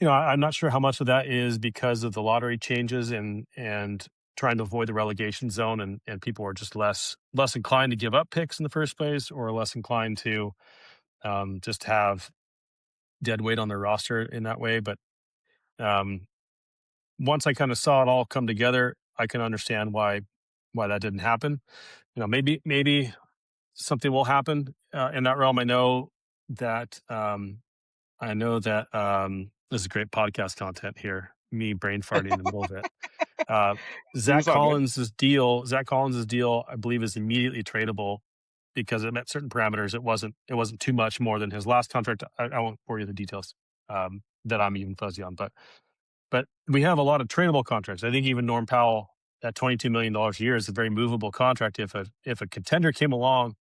I'm not sure how much of that is because of the lottery changes and trying to avoid the relegation zone, and people are just less inclined to give up picks in the first place, or less inclined to just have dead weight on their roster in that way. But um, once I kind of saw it all come together, I can understand why that didn't happen. Maybe something will happen in that realm. That I know that this is great podcast content here. Me brain farting in the middle of it. Uh, Dude, it's all good. Zach Collins' deal, I believe, is immediately tradable because it met certain parameters. It wasn't too much more than his last contract. I won't bore you with the details that I'm even fuzzy on, but we have a lot of tradable contracts. I think even Norm Powell at $22 million a year is a very movable contract. If a contender came along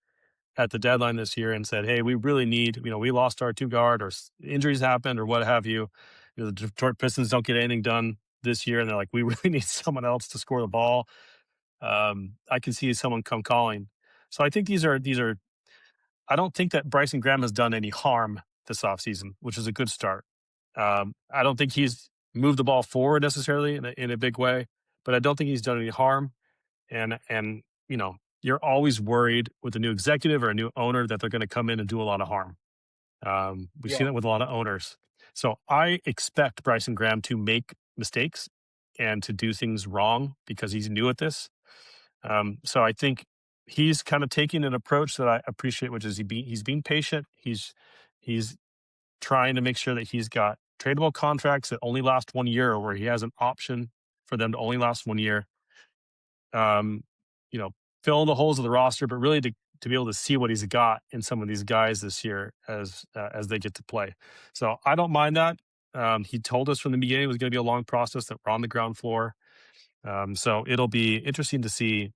at the deadline this year and said, "Hey, we really need, we lost our two guard, or injuries happened, or what have you. The Detroit Pistons don't get anything done this year, and they're like, we really need someone else to score the ball." I can see someone come calling. So I think these are. I don't think that Bryson Graham has done any harm this offseason, which is a good start. I don't think he's moved the ball forward necessarily in a big way, but I don't think he's done any harm. And you're always worried with a new executive or a new owner that they're going to come in and do a lot of harm. We've Yeah. seen it with a lot of owners. So I expect Bryson Graham to make mistakes and to do things wrong because he's new at this. So I think he's kind of taking an approach that I appreciate, which is he's being patient. He's trying to make sure that he's got tradable contracts that only last 1 year, or where he has an option for them to only last 1 year. Um, you know, fill in the holes of the roster, but really to be able to see what he's got in some of these guys this year as they get to play. So I don't mind that. He told us from the beginning it was going to be a long process, that we're on the ground floor. So it'll be interesting to see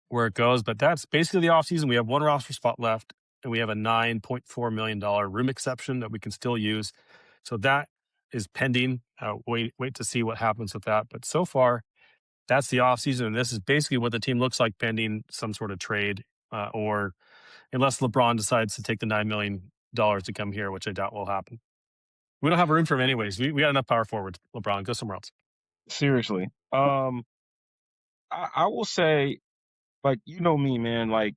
where it goes. But that's basically the offseason. We have one roster spot left, and we have a $9.4 million room exception that we can still use. So that is pending. Wait to see what happens with that. But so far, that's the offseason, and this is basically what the team looks like pending some sort of trade, or unless LeBron decides to take the $9 million to come here, which I doubt will happen. We don't have room for him anyways. We got enough power forwards. LeBron, go somewhere else. Seriously. I will say, like, you know me, man. Like,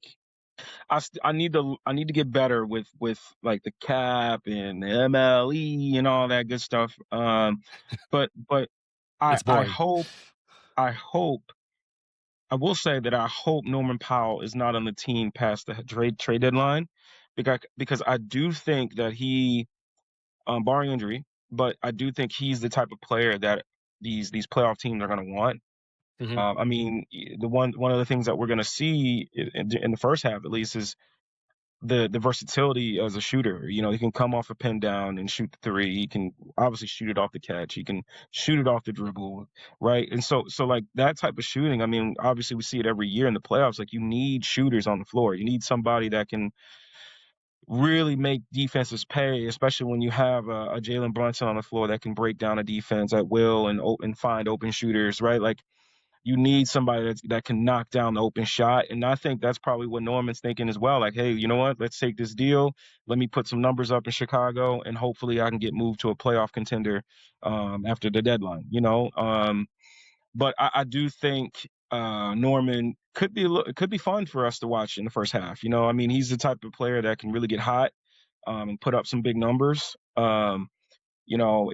I need to get better with like the cap and the MLE and all that good stuff. But I It's I boring. hope I hope I will say that I hope Norman Powell is not on the team past the trade deadline, because I do think that he, barring injury, but I do think he's the type of player that these playoff teams are going to want. Hmm. I mean, the one of the things that we're going to see in the first half, at least, is the versatility as a shooter. You know, he can come off a pin down and shoot the three. He can obviously shoot it off the catch. He can shoot it off the dribble, right? And so like that type of shooting. I mean, obviously we see it every year in the playoffs. Like, you need shooters on the floor. You need somebody that can really make defenses pay, especially when you have a Jalen Brunson on the floor that can break down a defense at will and find open shooters, right? Like, you need somebody that can knock down the open shot. And I think that's probably what Norman's thinking as well. Like, hey, you know what? Let's take this deal. Let me put some numbers up in Chicago, and hopefully I can get moved to a playoff contender after the deadline. But I do think Norman could be fun for us to watch in the first half. I mean, he's the type of player that can really get hot and put up some big numbers. You know,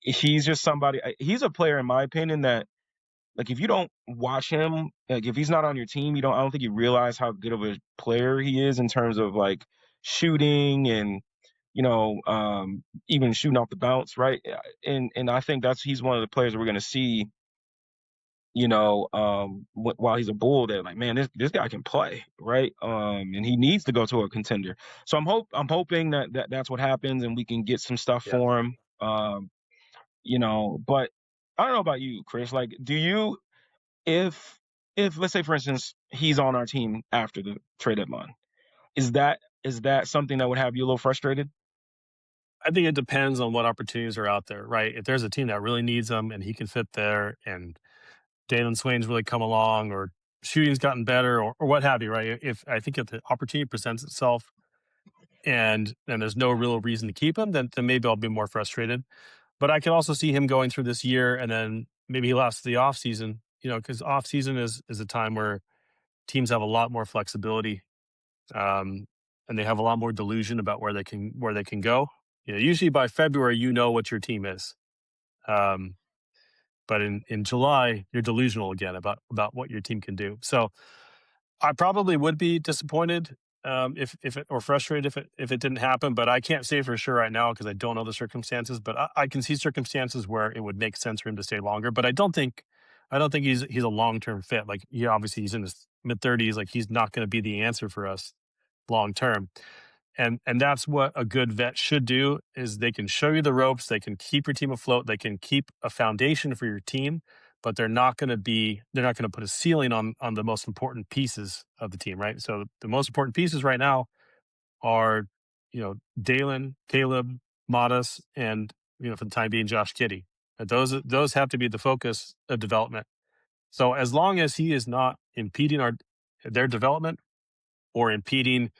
he's just somebody. He's a player, in my opinion, that, like, if you don't watch him, like, if he's not on your team, I don't think you realize how good of a player he is in terms of like shooting and even shooting off the bounce, right? And I think he's one of the players that we're going to see, while he's a Bull, that, like, man, this guy can play, right? And he needs to go to a contender. So I'm hoping that's what happens, and we can get some stuff Yeah. for him. But I don't know about you, Chris. Like, do you, if let's say, for instance, he's on our team after the trade deadline, is that something that would have you a little frustrated? I think it depends on what opportunities are out there, right? If there's a team that really needs him and he can fit there, and Dalen Swain's really come along, or shooting's gotten better, or what have you, right? If the opportunity presents itself and there's no real reason to keep him, then maybe I'll be more frustrated. But I can also see him going through this year, and then maybe he lasts the off season because off season is a time where teams have a lot more flexibility, um, and they have a lot more delusion about where they can go. Usually by February, you know what your team is. Um, but in July, you're delusional again about what your team can do. So I probably would be disappointed, if it or frustrated if it didn't happen, but I can't say for sure right now because I don't know the circumstances. But I can see circumstances where it would make sense for him to stay longer. But I don't think he's a long term fit. Like, obviously he's in his mid-30s. Like, he's not going to be the answer for us long term. And that's what a good vet should do, is they can show you the ropes, they can keep your team afloat, they can keep a foundation for your team, but they're not going to put a ceiling on the most important pieces of the team, right? So the most important pieces right now are, Dalen, Caleb, Modest, and, for the time being, Josh Giddey. And those have to be the focus of development. So as long as he is not impeding their development or impeding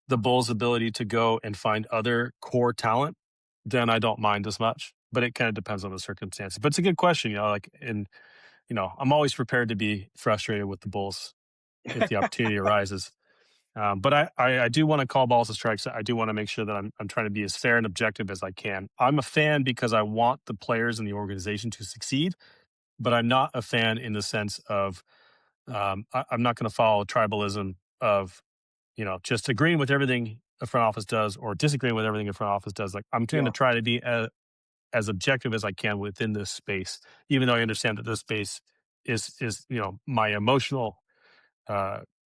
the Bulls' ability to go and find other core talent, then I don't mind as much. But it kind of depends on the circumstances. But it's a good question, I'm always prepared to be frustrated with the Bulls if the opportunity arises. But I do want to call balls and strikes. I do want to make sure that I'm trying to be as fair and objective as I can. I'm a fan because I want the players in the organization to succeed, but I'm not a fan in the sense of, I'm not going to follow tribalism of, just agreeing with everything the front office does or disagreeing with everything the front office does. Like, I'm going to Yeah. try to be as objective as I can within this space, even though I understand that this space is uh,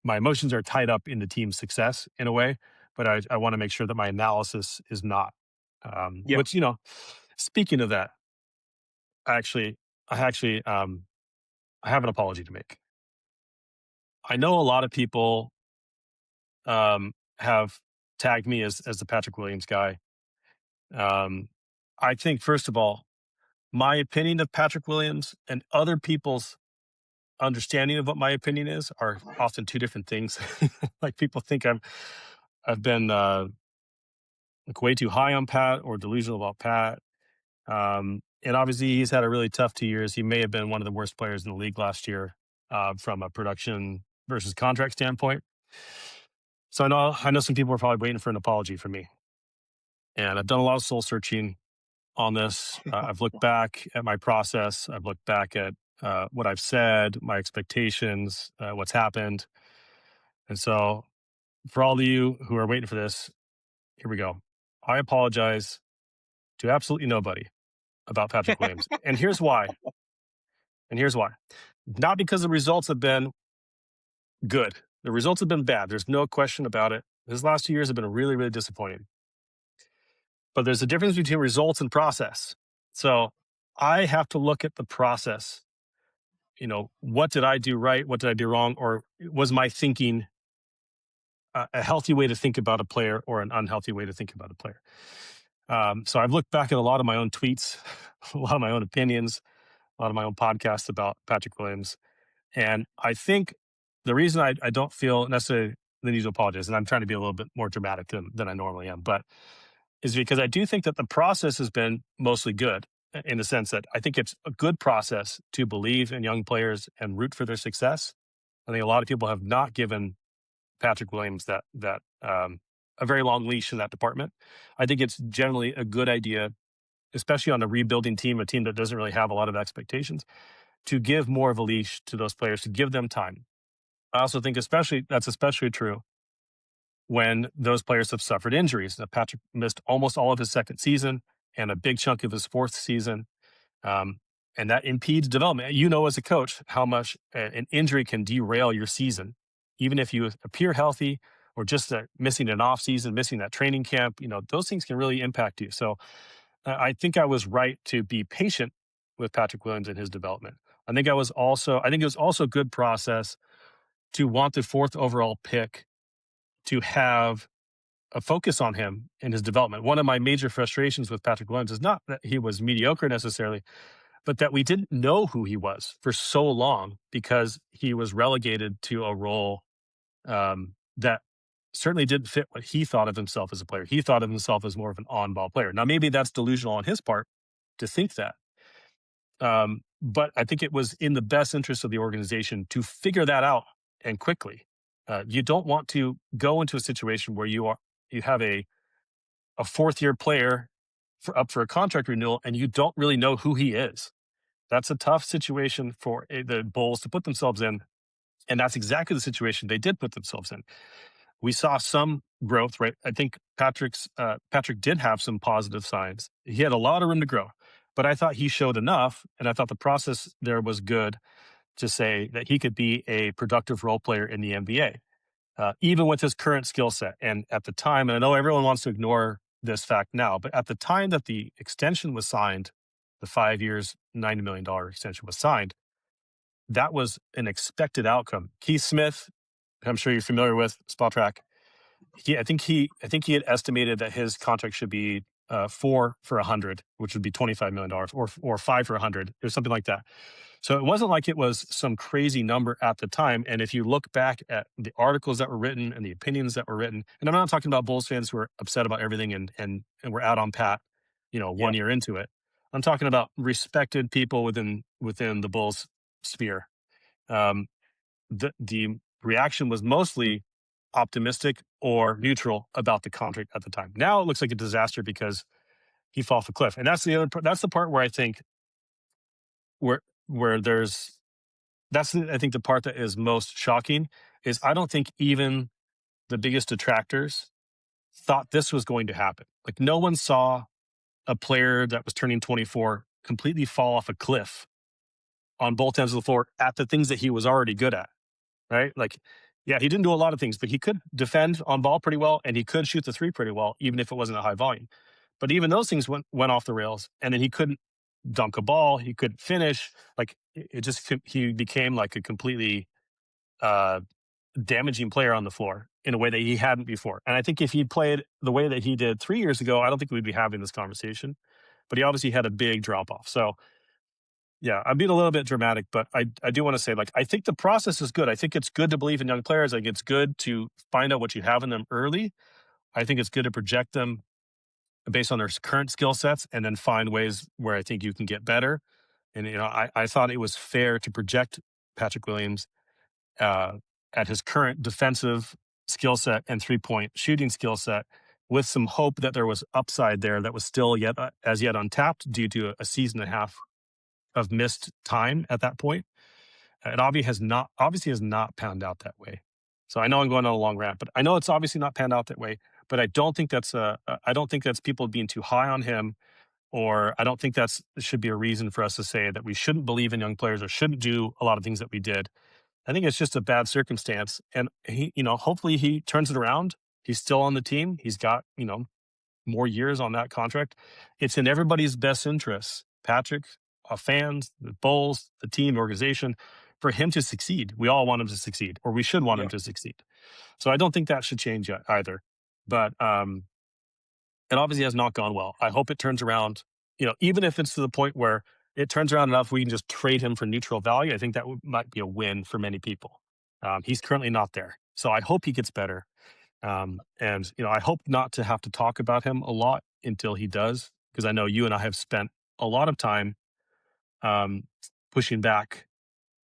my emotions are tied up in the team's success in a way, but I want to make sure that my analysis is not. Yeah. Which, speaking of that, I actually I have an apology to make. I know a lot of people have tagged me as the Patrick Williams guy. Um, I think, first of all, my opinion of Patrick Williams and other people's understanding of what my opinion is are often two different things. Like, people think I've been like way too high on Pat or delusional about Pat. And obviously, he's had a really tough 2 years. He may have been one of the worst players in the league last year, from a production versus contract standpoint. So I know some people are probably waiting for an apology from me, and I've done a lot of soul searching on this. I've looked back at my process. I've looked back at what I've said, my expectations, what's happened. And so, for all of you who are waiting for this, here we go. I apologize to absolutely nobody about Patrick Williams. And here's why. And here's why. Not because the results have been good. The results have been bad. There's no question about it. His last 2 years have been really, really disappointing. But there's a difference between results and process. So I have to look at the process. What did I do right? What did I do wrong? Or was my thinking a healthy way to think about a player or an unhealthy way to think about a player? So I've looked back at a lot of my own tweets, a lot of my own opinions, a lot of my own podcasts about Patrick Williams. And I think the reason I don't feel necessarily the need to apologize, and I'm trying to be a little bit more dramatic than I normally am, but is because I do think that the process has been mostly good, in the sense that I think it's a good process to believe in young players and root for their success. I think a lot of people have not given Patrick Williams that a very long leash in that department. I think it's generally a good idea, especially on a rebuilding team, a team that doesn't really have a lot of expectations, to give more of a leash to those players, to give them time. I also think that's especially true when those players have suffered injuries. Now, Patrick missed almost all of his second season and a big chunk of his fourth season. Um, and that impedes development. As a coach, how much an injury can derail your season, even if you appear healthy, or just missing an off season, missing that training camp. Those things can really impact you. So I think I was right to be patient with Patrick Williams and his development. I think it was also a good process to want the fourth overall pick to have a focus on him in his development. One of my major frustrations with Patrick Williams is not that he was mediocre necessarily, but that we didn't know who he was for so long, because he was relegated to a role that certainly didn't fit what he thought of himself as a player. He thought of himself as more of an on-ball player. Now, maybe that's delusional on his part to think that. but I think it was in the best interest of the organization to figure that out and quickly. You don't want to go into a situation where you have a fourth year player up for a contract renewal and you don't really know who he is. That's a tough situation for the Bulls to put themselves in, and that's exactly the situation they did put themselves in. We saw some growth, right? I think Patrick did have some positive signs. He had a lot of room to grow, but I thought he showed enough, and I thought the process there was good to say that he could be a productive role player in the NBA, even with his current skill set. And at the time, and I know everyone wants to ignore this fact now, but at the time that the extension was signed, the 5 years, $90 million extension was signed, that was an expected outcome. Keith Smith, I'm sure you're familiar with Spot Track. I think he had estimated that his contract should be 4 for 100, which would be $25 million, or 5 for 100, or something like that. So it wasn't like it was some crazy number at the time. And if you look back at the articles that were written and the opinions that were written, and I'm not talking about Bulls fans who are upset about everything and we're out on Pat, Yeah, 1 year into it. I'm talking about respected people within the Bulls sphere. Um, the reaction was mostly optimistic or neutral about the contract at the time. Now it looks like a disaster because he fell off a cliff, and that's the part where I think where there's I think the part that is most shocking is I don't think even the biggest detractors thought this was going to happen. Like no one saw a player that was turning 24 completely fall off a cliff on both ends of the floor at the things that he was already good at. Right? Like, yeah, he didn't do a lot of things, but he could defend on ball pretty well, and he could shoot the three pretty well, even if it wasn't a high volume. But even those things went off the rails, and then he couldn't dunk a ball. He couldn't finish. Like it just he became like a completely uh, damaging player on the floor in a way that he hadn't before. And I think if he played the way that he did 3 years ago, I don't think we'd be having this conversation. But he obviously had a big drop off. So yeah, I'm being a little bit dramatic, but I do want to say, like, I think the process is good. I think it's good to believe in young players. I think it's good to find out what you have in them early. I think it's good to project them based on their current skill sets and then find ways where I think you can get better. And, I thought it was fair to project Patrick Williams uh, at his current defensive skill set and 3-point shooting skill set with some hope that there was upside there that was still as yet untapped due to a season and a half of missed time at that point. It obviously has not panned out that way. So I know I'm going on a long rant, but I know it's obviously not panned out that way. But I don't think that's people being too high on him, or I don't think should be a reason for us to say that we shouldn't believe in young players or shouldn't do a lot of things that we did. I think it's just a bad circumstance, and hopefully he turns it around. He's still on the team. He's got more years on that contract. It's in everybody's best interest, Patrick, fans, the Bulls, the team, the organization, for him to succeed. We all want him to succeed, or we should want him yeah, to succeed. So I don't think that should change either. But it obviously has not gone well. I hope it turns around. Even if it's to the point where it turns around enough, we can just trade him for neutral value. I think that might be a win for many people. He's currently not there, so I hope he gets better. And I hope not to have to talk about him a lot until he does, because I know you and I have spent a lot of time um, pushing back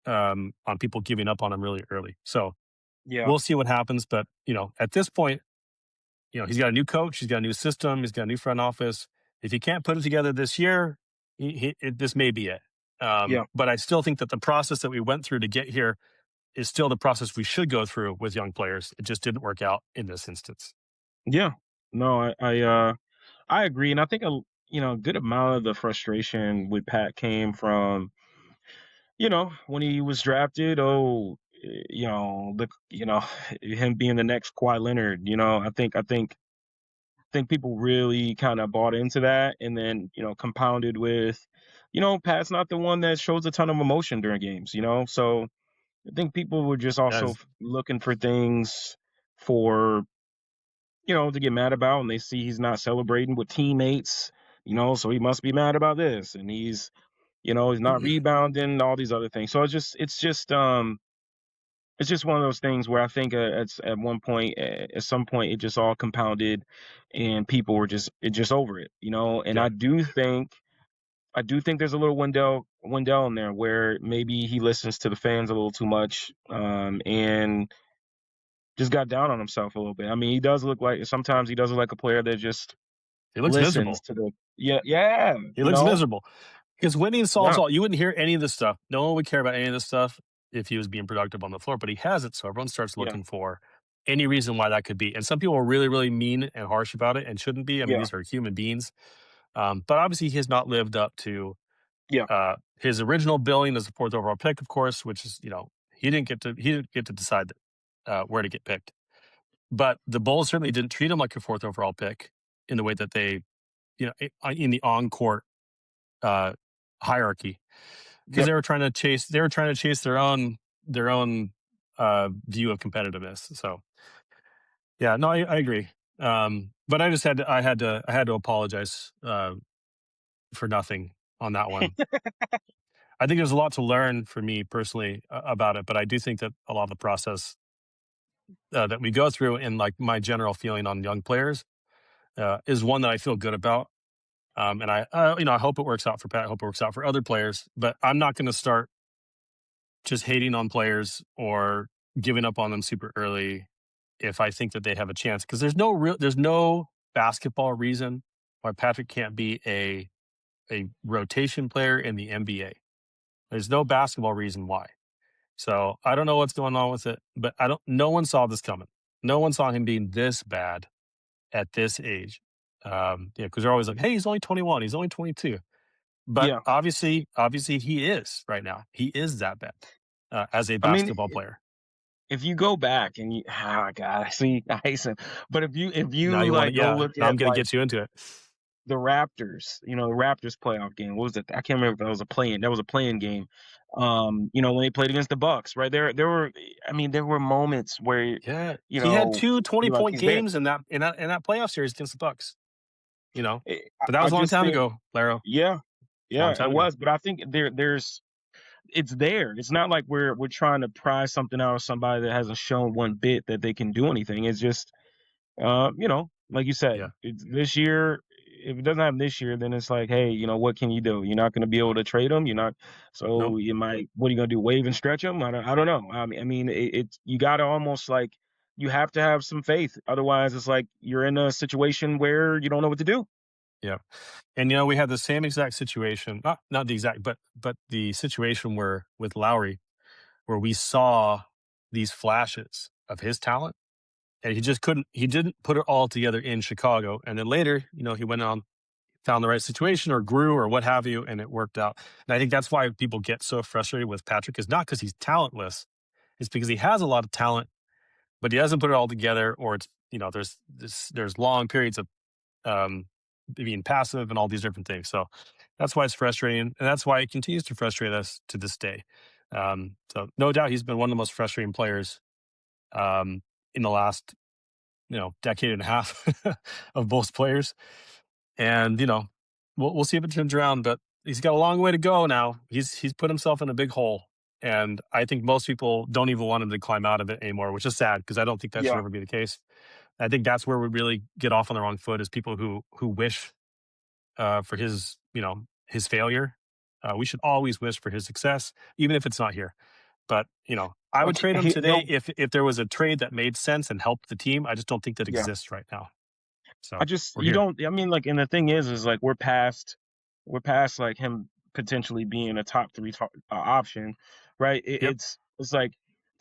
on people giving up on him really early. So yeah, we'll see what happens. But at this point, he's got a new coach, he's got a new system, he's got a new front office. If he can't put it together this year, this may be it. yeah, But I still think that the process that we went through to get here is still the process we should go through with young players. It just didn't work out in this instance. yeah. No, I agree, and I think a good amount of the frustration with Pat came from when he was drafted. Oh, him being the next Kawhi Leonard. I think people really kind of bought into that, and then compounded with, Pat's not the one that shows a ton of emotion during games. So I think people were just also Guys, looking for things for to get mad about, and they see he's not celebrating with teammates. So he must be mad about this, and he's not rebounding, all these other things. So it's just one of those things where I think at one point, at some point, it just all compounded, and people were just over it. And yeah, I do think I do think there's a little Wendell in there where maybe he listens to the fans a little too much, and just got down on himself a little bit. I mean, he does look like sometimes he does look like a player that just He looks listens miserable. to the yeah, He looks miserable because winning solves yeah, all. You wouldn't hear any of this stuff. No one would care about any of this stuff if he was being productive on the floor, but he has it. So everyone starts yeah, looking for any reason why that could be. And some people are really, really mean and harsh about it and shouldn't be. I mean, yeah, these are human beings. But obviously, he has not lived up to yeah, his original billing as the fourth overall pick, of course, which is he didn't get to decide where to get picked. But the Bulls certainly didn't treat him like a fourth overall pick in the way that they in the on court uh, hierarchy because yep. they were trying to chase their own view of competitiveness. So yeah, no, I agree. But I had to apologize for nothing on that one. I think there's a lot to learn for me personally about it, but I do think that a lot of the process that we go through and like my general feeling on young players is one that I feel good about. And I hope it works out for Pat. I hope it works out for other players, but I'm not going to start just hating on players or giving up on them super early if I think that they have a chance. Because there's no basketball reason why Patrick can't be a rotation player in the NBA. There's no basketball reason why. So I don't know what's going on with it, but I don't. No one saw this coming. No one saw him being this bad at this age. Because they're always like, "Hey, he's only 21. He's only 22." But Yeah. obviously, he is right now. He is that bad as a I mean, basketball player. if you go back and you God, see, I hasten, but if Now you you want like to, go yeah. look Now I'm at going to like get you into it. the Raptors, the Raptors playoff game. What was it? I can't remember if that was a play-in. That was a play-in game. When they played against the Bucks, right there were. I mean, there were moments where, Yeah, he had two you're like, 20-point he's there. games in that playoff series against the Bucks. You know, I, but that I was a long just time think, ago, Laro. yeah, Long yeah, it time ago. was. But I think there's it's there. It's not like we're trying to pry something out of somebody that hasn't shown one bit that they can do anything. It's just like you said, Yeah. it's this year. If it doesn't happen this year, then it's like, hey, what can you do? You're not going to be able to trade them. You're not. So Nope. you might. What are you going to do? Wave and stretch them? I don't know. I mean, it's you got to almost like you have to have some faith. Otherwise, it's like you're in a situation where you don't know what to do. Yeah. And we had the same exact situation, not the exact, but the situation where with Lowry, where we saw these flashes of his talent, and he didn't put it all together in Chicago. And then later, he went on, found the right situation or grew or what have you, and it worked out. And I think that's why people get so frustrated with Patrick is not because he's talentless, it's because he has a lot of talent, but he doesn't put it all together, or it's there's long periods of um, being passive and all these different things. So that's why it's frustrating, and that's why it continues to frustrate us to this day. So no doubt he's been one of the most frustrating players um, in the last decade and a half of both players. And we'll see if it turns around, but he's got a long way to go now. He's put himself in a big hole, and I think most people don't even want him to climb out of it anymore, which is sad because I don't think that should Yeah, ever be the case. I think that's where we really get off on the wrong foot is people who wish for his failure. We should always wish for his success, even if it's not here. But I would okay, trade him today he'll. if there was a trade that made sense and helped the team. I just don't think that Yeah. exists right now. I So just we're you here. don't I mean, like, and the thing is like we're past like him potentially being a top three option, right? Yep. It's like,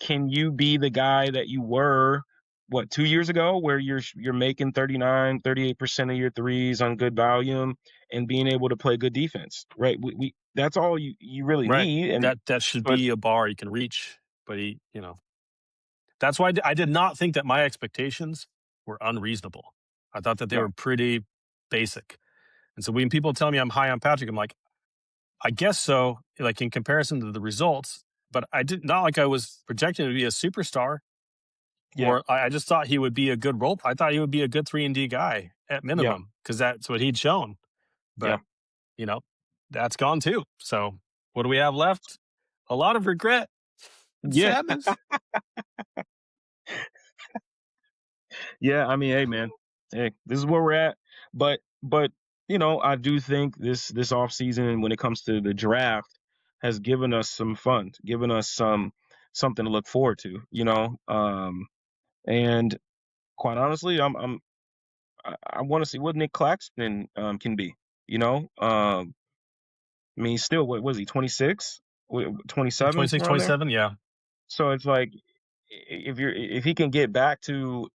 can you be the guy that you were, what, 2 years ago, where you're making 39, 38% of your threes on good volume and being able to play good defense, right? We that's all you really Right. need, and That should but be a bar you can reach. But that's why I did not think that my expectations were unreasonable. I thought that they yeah, were pretty basic. And so when people tell me I'm high on Patrick, I'm like, I guess so, like in comparison to the results. But I did not like I was projecting to be a superstar, yeah, or I just thought he would be a good role. I thought he would be a good 3-and-D guy at yeah, minimum because that's what he'd shown. yeah, But you know, that's gone too. So what do we have left? A lot of regret and yeah. sadness. Yeah, I mean, hey man, hey, this is where we're at. But I do think this off season when it comes to the draft has given us some fun, given us something to look forward to. And quite honestly, I want to see what Nick Claxton can be. I mean, still, what was he? 26, 27, 26, somewhere around there. 27. Yeah. So it's like if he can get back to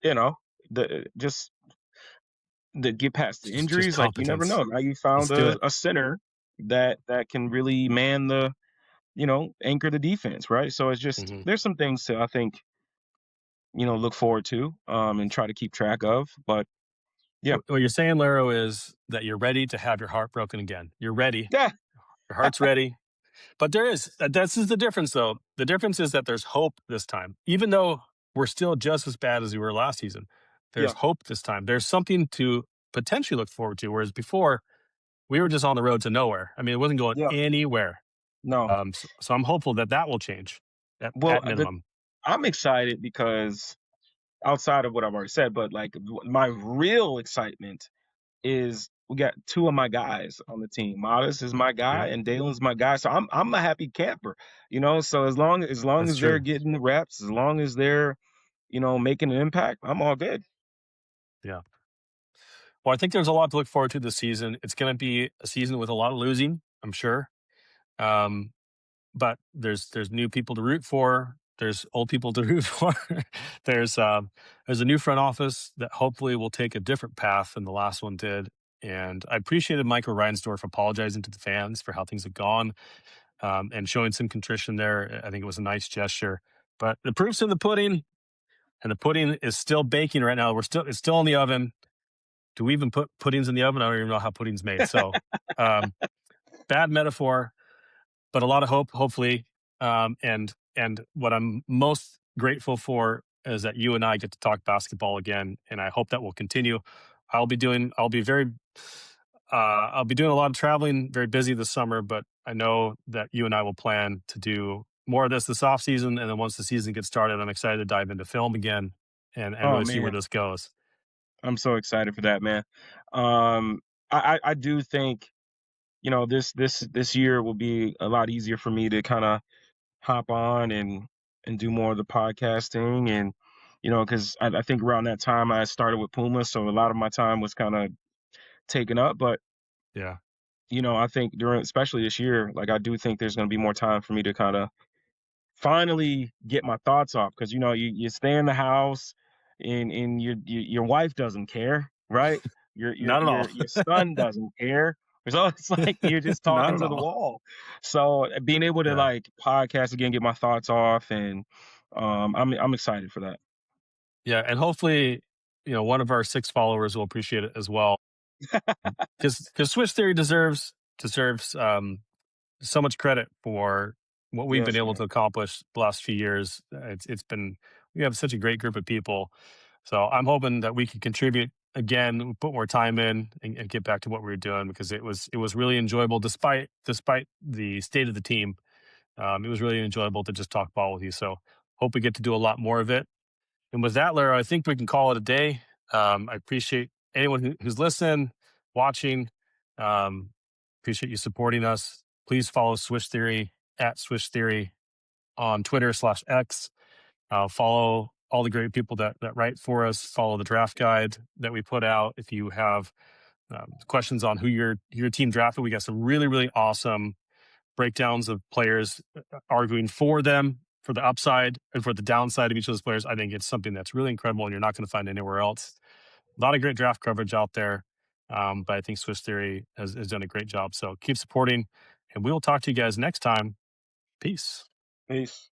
you know the just to get past the Just injuries, like you never know. competence. Now you Let's found do it. a center that can really man the anchor the defense, right? So it's just Hmm. there's some things to I think look forward to and try to keep track of. But yeah, What you're saying, Laro, is that you're ready to have your heart broken again. You're ready. yeah, Your heart's ready. But there is, this is the difference, though. The difference is that there's hope this time. Even though we're still just as bad as we were last season, there's yeah, hope this time. There's something to potentially look forward to. Whereas before, we were just on the road to nowhere. I mean, it wasn't going yeah. anywhere. No, So I'm hopeful that that will change well, at minimum. I'm excited because outside of what I've already said, but like my real excitement is we got two of my guys on the team. Modest is my guy Yeah, and Dalen's my guy. So I'm a happy camper. So as long as that's they're true. getting the reps, as long as they're, making an impact, I'm all good. Yeah. Well, I think there's a lot to look forward to this season. It's going to be a season with a lot of losing, I'm sure. Um, but there's new people to root for. There's old people to root for. there's um, there's a new front office that hopefully will take a different path than the last one did. And I appreciated Michael Reinsdorf apologizing to the fans for how things have gone and showing some contrition there. I think it was a nice gesture. But the proof's in the pudding, and the pudding is still baking right now. It's still in the oven. Do we even put puddings in the oven? I don't even know how pudding's made. So um, bad metaphor, but a lot of hope, hopefully. And what I'm most grateful for is that you and I get to talk basketball again, and I hope that will continue. I'll be doing a lot of traveling, very busy this summer, but I know that you and I will plan to do more of this off season, and then once the season gets started, I'm excited to dive into film again and Oh really see where man, this goes. I'm so excited for that, man. Um, I do think this year will be a lot easier for me to kind of hop on and do more of the podcasting and because I think around that time I started with Puma, so a lot of my time was kind of taken up. But Yeah. I think during especially this year, like I do think there's going to be more time for me to kind of finally get my thoughts off because you stay in the house and your wife doesn't care, right? Not at all. Your son doesn't care. So it's like you're just Not talking at to the all. wall. So being able to Yeah. like podcast again, get my thoughts off, and I'm excited for that. Yeah. And hopefully, one of our 6 followers will appreciate it as well. Because Swiss Theory deserves so much credit for what we've been Yes, able man. to accomplish the last few years. It's been we have such a great group of people. So I'm hoping that we can contribute again, put more time in, and get back to what we were doing because it was really enjoyable despite the state of the team. It was really enjoyable to just talk ball with you. So hope we get to do a lot more of it. And with that, Lara, I think we can call it a day. I appreciate anyone who's listening, watching. Um, appreciate you supporting us. Please follow Swish Theory at Swish Theory on Twitter/X. Follow all the great people that write for us. Follow the draft guide that we put out. If you have questions on who your team drafted, we got some really, really awesome breakdowns of players arguing for them, for the upside and for the downside of each of those players. I think it's something that's really incredible and you're not going to find anywhere else. A lot of great draft coverage out there. But I think Swiss Theory has done a great job. So keep supporting, and we will talk to you guys next time. Peace. Peace.